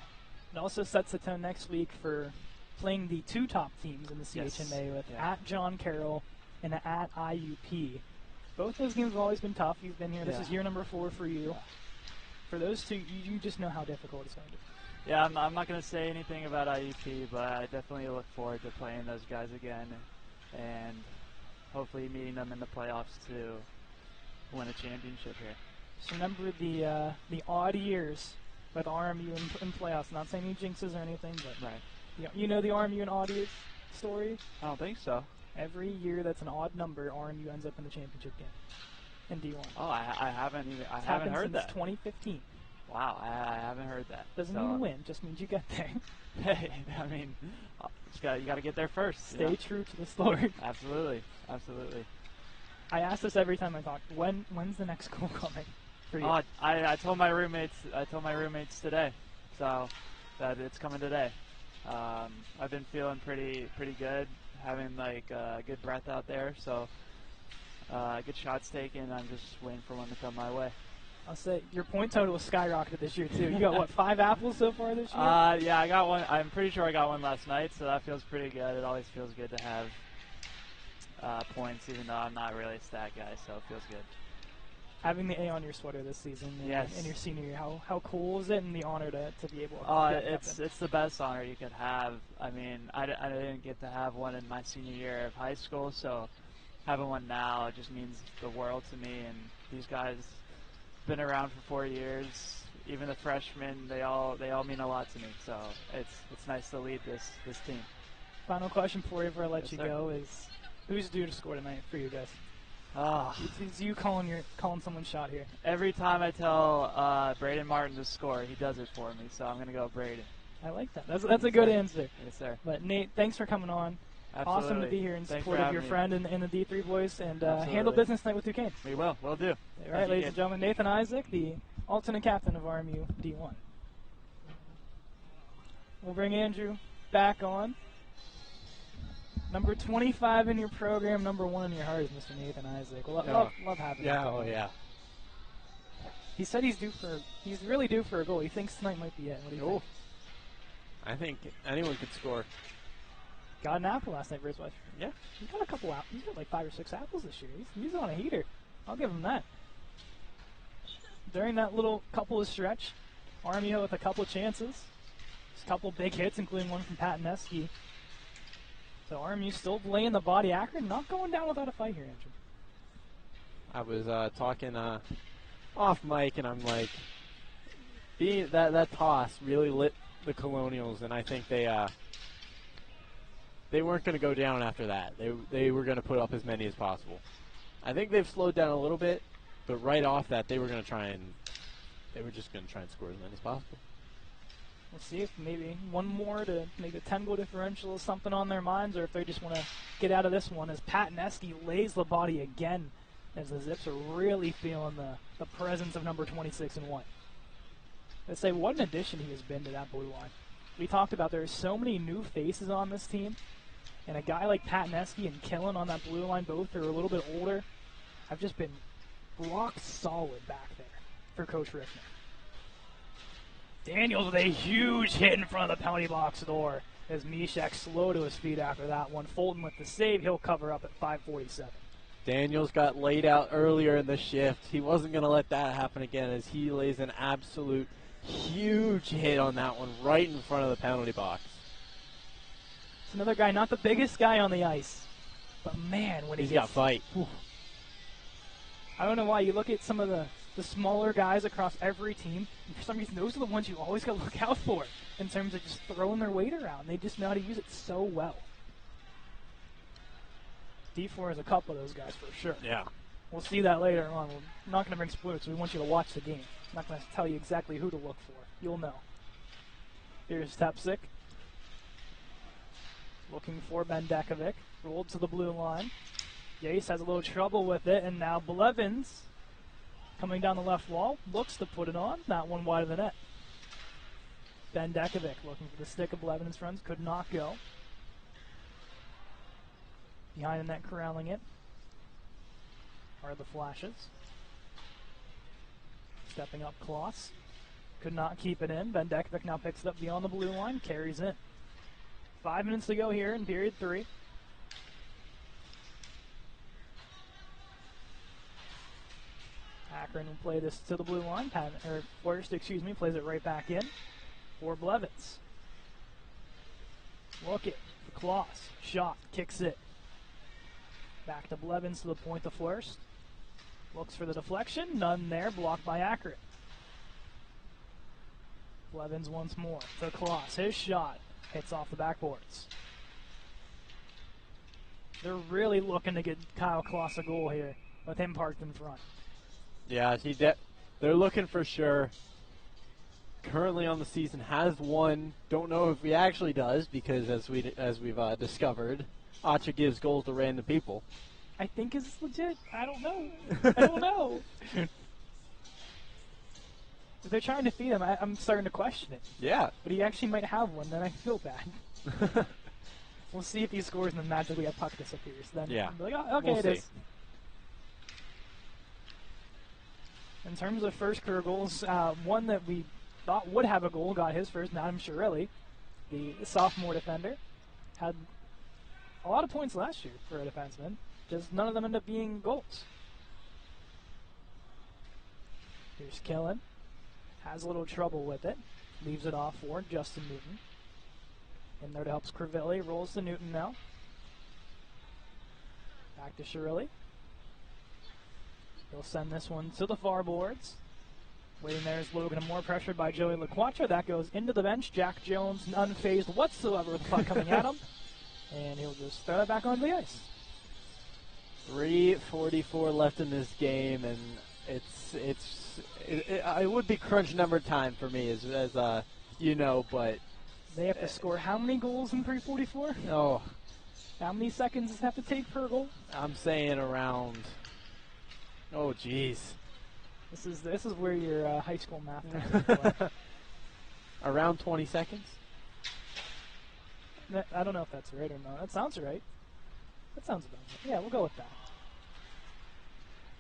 It also sets the tone next week for playing the two top teams in the CHMA with at John Carroll and at IUP. Both those games have always been tough. You've been here. This is year number 4 for you. Yeah. For those two, you just know how difficult it's going to be. Yeah, I'm not going to say anything about IUP, but I definitely look forward to playing those guys again and hopefully meeting them in the playoffs to win a championship here. So remember the odd years with RMU in playoffs. Not saying any jinxes or anything, but right. You know the RMU and Audius story? I don't think so. Every year that's an odd number, RMU ends up in the championship game in D1. Oh, I haven't It's heard happened that. since 2015. Wow, I haven't heard that. Doesn't So, mean win, just means you get there. Hey, I mean, you got to get there first. Stay true to the story. Absolutely. I ask this every time I talk. When's the next school coming for you? Oh, I told my roommates. Today, so that it's coming today. I've been feeling pretty good, having like good breath out there. So good shots taken. I'm just waiting for one to come my way. I'll say your point total has skyrocketed this year too. You got what, 5 apples so far this year? Yeah, I got one. I'm pretty sure I got one last night, so that feels pretty good. It always feels good to have points, even though I'm not really a stat guy, so it feels good. Having the A on your sweater this season in your senior year, how cool is it and the honor to be able to get it's the best honor you could have. I mean, I didn't get to have one in my senior year of high school, so having one now just means the world to me. And these guys been around for 4 years. Even the freshmen, they all mean a lot to me. So it's nice to lead this team. Final question for you before I let you sir. go is, who's due to score tonight for you guys? Oh, It's you calling someone's shot here. every time I tell Braden Martin to score, he does it for me. So I'm gonna go Braden. I like that. That's a good sir. answer. Yes, sir. But Nate, thanks for coming on. Absolutely. Awesome to be here in Thanks support for of your having me. friend and the D3 boys, and Absolutely. handle business tonight with Duquesne. We'll do. All Thank right, you, ladies kid. and gentlemen, Nathan Isaac, the alternate captain of RMU D1. We'll bring Andrew back on. Number 25 in your program, number 1 in your heart is Mr. Nathan Isaac. Love having him. Oh yeah. He said he's really due for a goal. He thinks tonight might be it. What do you think? I think anyone could score. Got an apple last night for his wife. Yeah. He got a couple apples. He's got like 5 or 6 apples this year. He's on a heater. I'll give him that. During that little couple of stretch, RMU with a couple of chances. Just a couple big hits, including one from Pat Neski. So RMU still laying the body. Akron not going down without a fight here, Andrew. I was talking off mic, and I'm like, that toss really lit the Colonials, and I think they weren't going to go down after that. They were going to put up as many as possible. I think they've slowed down a little bit, but right off that they were just going to try and score as many as possible. We'll see if maybe one more to make a 10-goal differential is something on their minds, or if they just want to get out of this one as Pat Neski lays the body again, as the Zips are really feeling the presence of number 26 and 1. Let's say what an addition he has been to that blue line. We talked about there are so many new faces on this team, and a guy like Pat Neski and Killen on that blue line, both are a little bit older, have just been rock solid back there for Coach Rickman. Daniels with a huge hit in front of the penalty box door as Mishak slow to his feet after that one. Fulton with the save. He'll cover up at 5:47. Daniels got laid out earlier in the shift. He wasn't going to let that happen again as he lays an absolute huge hit on that one right in front of the penalty box. It's another guy, not the biggest guy on the ice, but man, when He's got fight. Whew. I don't know why. You look at some of the smaller guys across every team, and for some reason those are the ones you always got to look out for in terms of just throwing their weight around. They just know how to use it so well. D4 is a couple of those guys for sure. Yeah. We'll see that later on. We're not going to bring spoilers, so we want you to watch the game. I'm not going to tell you exactly who to look for. You'll know. Here's Tepsik. Looking for Bendekovic. Rolled to the blue line. Yace has a little trouble with it, and now Blevins coming down the left wall. Looks to put it on. That one wide of the net. Bendekovic looking for the stick of Blevins' friends. Could not go. Behind the net, corralling it are the Flashes. Stepping up, Kloss. Could not keep it in. Bendekovic now picks it up beyond the blue line, carries in. 5 minutes to go here in period 3. Akron will play this to the blue line. Forrest, plays it right back in for Blevins. Looking for Kloss. Shot, kicks it. Back to Blevins to the point to Forrest. Looks for the deflection. None there. Blocked by Akron. Blevins once more to Kloss. His shot. Hits off the backboards. They're really looking to get Kyle Kloss a goal here with him parked in front. Yeah, they're looking for sure. Currently on the season has one. Don't know if he actually does because as we've discovered, Acha gives goals to random people. I think it's legit. I don't know. I don't know. If they're trying to feed him, I'm starting to question it. Yeah. But he actually might have one, then I feel bad. We'll see if he scores and then magically a puck disappears. Then yeah. I'll be like, oh, okay, we'll it see. is. In terms of first career goals, one that we thought would have a goal got his first, Adam Shirelli, the sophomore defender. Had a lot of points last year for a defenseman. Just none of them end up being goals. Here's Killen. Has a little trouble with it. Leaves it off for Justin Newton. In there to help Crivelli. Rolls to Newton now. Back to Shirley. He'll send this one to the far boards. Waiting there is Logan Moore, pressured by Joey LaQuatra. That goes into the bench. Jack Jones unfazed whatsoever with the puck coming at him. And he'll just throw it back onto the ice. 3:44 left in this game, and it would be crunch number time for me, as you know, but they have to score how many goals in 3:44? Oh, how many seconds does it have to take per goal? I'm saying around. Oh, jeez. This is where your high school math comes play. Around 20 seconds. I don't know if that's right or not. That sounds right. That sounds about right. Yeah, we'll go with that.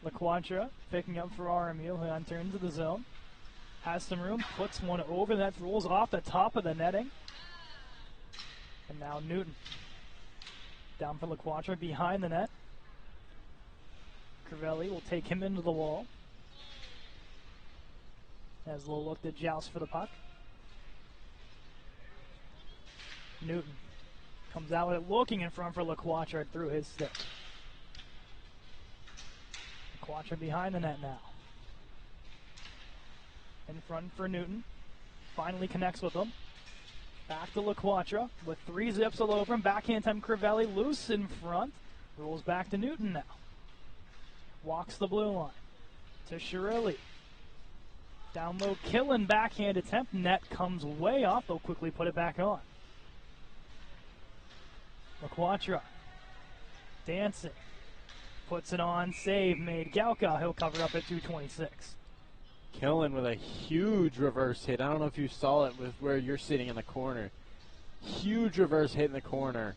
LaQuatra picking up for RMU, who then turns to the zone. Has some room, puts one over, that rolls off the top of the netting. And now Newton. Down for LaQuatra, behind the net. Crivelli will take him into the wall. As Lowe looked at joust for the puck. Newton comes out with it, looking in front for LaQuatra through his stick. LaQuatra behind the net now. In front for Newton. Finally connects with him. Back to LaQuatra with 3 zips all over him. Backhand time Crivelli loose in front. Rolls back to Newton now. Walks the blue line. To Shirley. Down low, Killen backhand attempt. Net comes way off. They'll quickly put it back on. LaQuatra dancing. Puts it on. Save made. Galka, he'll cover up at 226. Killen with a huge reverse hit. I don't know if you saw it with where you're sitting in the corner. Huge reverse hit in the corner.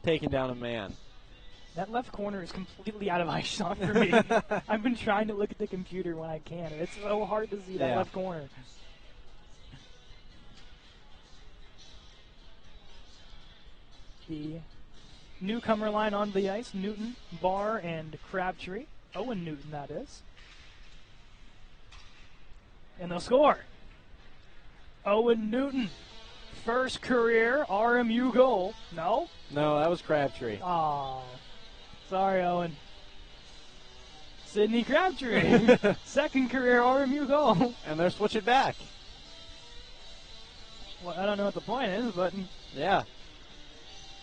Taking down a man. That left corner is completely out of eye shot for me. I've been trying to look at the computer when I can. It's so hard to see that left corner. The newcomer line on the ice, Newton, Barr, and Crabtree. Owen Newton, that is. And they'll score. Owen Newton, first career RMU goal. No? No, that was Crabtree. Oh, sorry, Owen. Sidney Crabtree, second career RMU goal. And they're switching back. Well, I don't know what the point is, but yeah.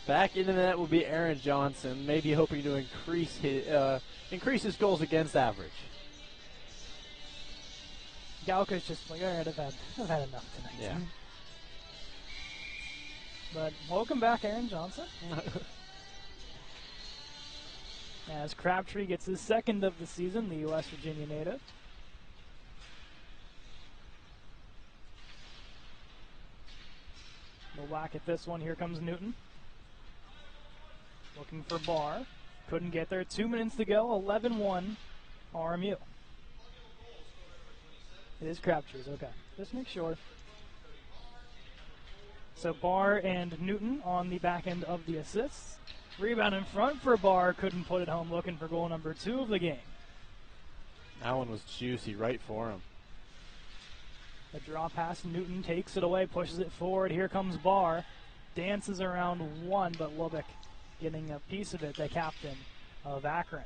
Back into the net will be Aaron Johnson, maybe hoping to increase his goals against average. Galka's just like, all right, I've had enough tonight. Yeah. But welcome back, Aaron Johnson. As Crabtree gets his second of the season, the West Virginia native. We'll whack at this one. Here comes Newton. Looking for Barr. Couldn't get there. 2 minutes to go. 11-1 RMU. It is Crabtree's, okay. Just make sure. So Barr and Newton on the back end of the assists. Rebound in front for Barr. Couldn't put it home, looking for goal number 2 of the game. That one was juicy right for him. A draw pass. Newton takes it away, pushes it forward. Here comes Barr. Dances around one, but Lubbock getting a piece of it, the captain of Akron.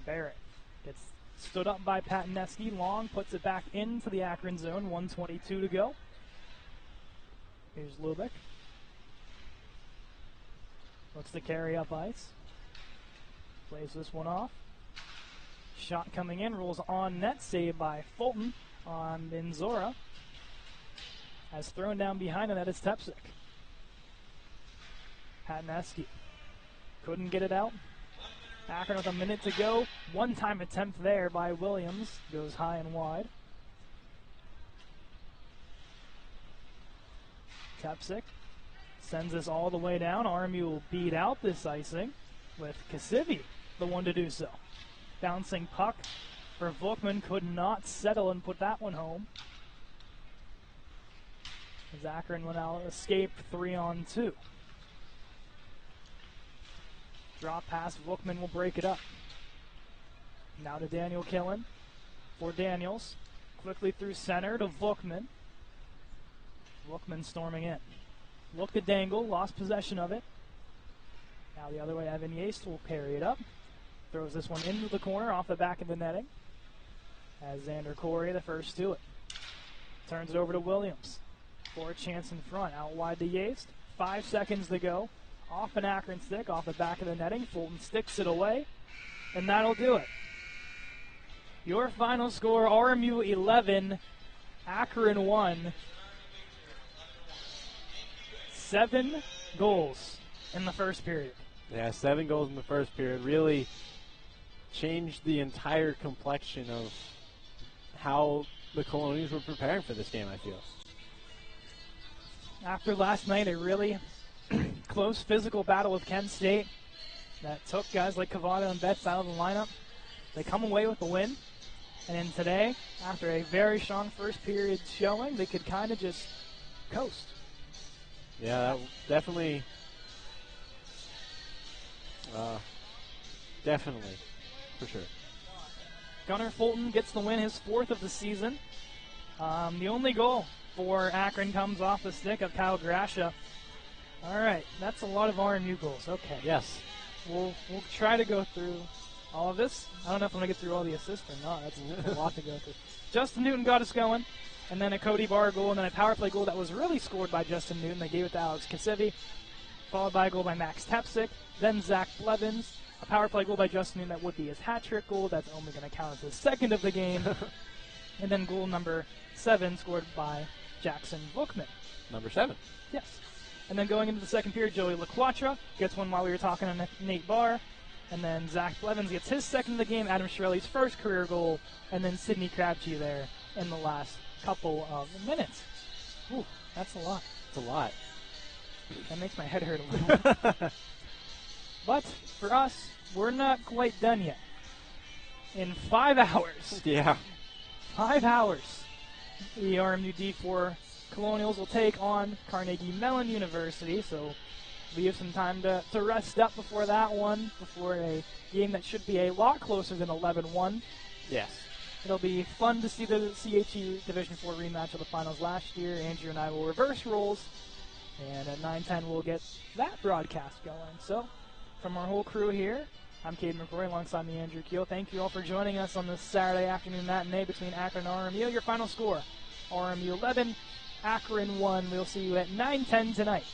Barrett gets stood up by Patineski. Long puts it back into the Akron zone. 1:22 to go. Here's Lubick. Looks to carry up ice. Plays this one off. Shot coming in, rolls on net, saved by Fulton on Benzora. Has thrown down behind, and that is Tepsic. Hatneski couldn't get it out. Akron with a minute to go. One-time attempt there by Williams. Goes high and wide. Tepsic sends this all the way down. RMU will beat out this icing with Kasivi, the one to do so. Bouncing puck for Volkman, could not settle and put that one home. As Akron went out, escape 3-on-2. Drop pass, Volkman will break it up. Now to Daniel Killen for Daniels. Quickly through center to Volkman. Volkman storming in. Look to Dangle, lost possession of it. Now the other way, Evan Yates will carry it up. Throws this one into the corner off the back of the netting. As Xander Corey, the first to it. Turns it over to Williams for a chance in front. Out wide to Yates. 5 seconds to go. Off an Akron stick, off the back of the netting. Fulton sticks it away, and that'll do it. Your final score, RMU 11, Akron 1. 7 goals in the first period. Yeah, 7 goals in the first period. Really changed the entire complexion of how the Colonials were preparing for this game, I feel. After last night, a really close physical battle with Kent State that took guys like Cavada and Betts out of the lineup, they come away with the win. And then today, after a very strong first period showing, they could kind of just coast. Yeah, that definitely, for sure. Gunnar Fulton gets the win, his 4th of the season. The only goal for Akron comes off the stick of Kyle Grasha. All right, that's a lot of RMU goals. Okay. Yes. We'll try to go through all of this. I don't know if I'm going to get through all the assists or not. That's a lot to go through. Justin Newton got us going, and then a Cody Barr goal, and then a power play goal that was really scored by Justin Newton. They gave it to Alex Kasivi, followed by a goal by Max Tepsic, then Zach Blevins, a power play goal by Justin Newton that would be his hat-trick goal. That's only going to count as his second of the game. And then goal number 7 scored by Jackson Bookman. Number 7. Yes. And then going into the second period, Joey LaQuatra gets one while we were talking to Nate Barr. And then Zach Blevins gets his second of the game, Adam Shirley's first career goal, and then Sidney Crabtree there in the last couple of minutes. Ooh, that's a lot. It's a lot. That makes my head hurt a little. But for us, we're not quite done yet. In 5 hours, Yeah. 5 hours, the RMU D4 Colonials will take on Carnegie Mellon University, so we have some time to rest up before that one, before a game that should be a lot closer than 11-1. Yes. It'll be fun to see the CHU Division 4 rematch of the finals last year. Andrew and I will reverse roles, and at 9:10 we'll get that broadcast going. So, from our whole crew here, I'm Caden McCrory alongside me, Andrew Keel. Thank you all for joining us on this Saturday afternoon matinee between Akron and RMU. Your final score, RMU 11, Akron 1. We'll see you at 9:10 tonight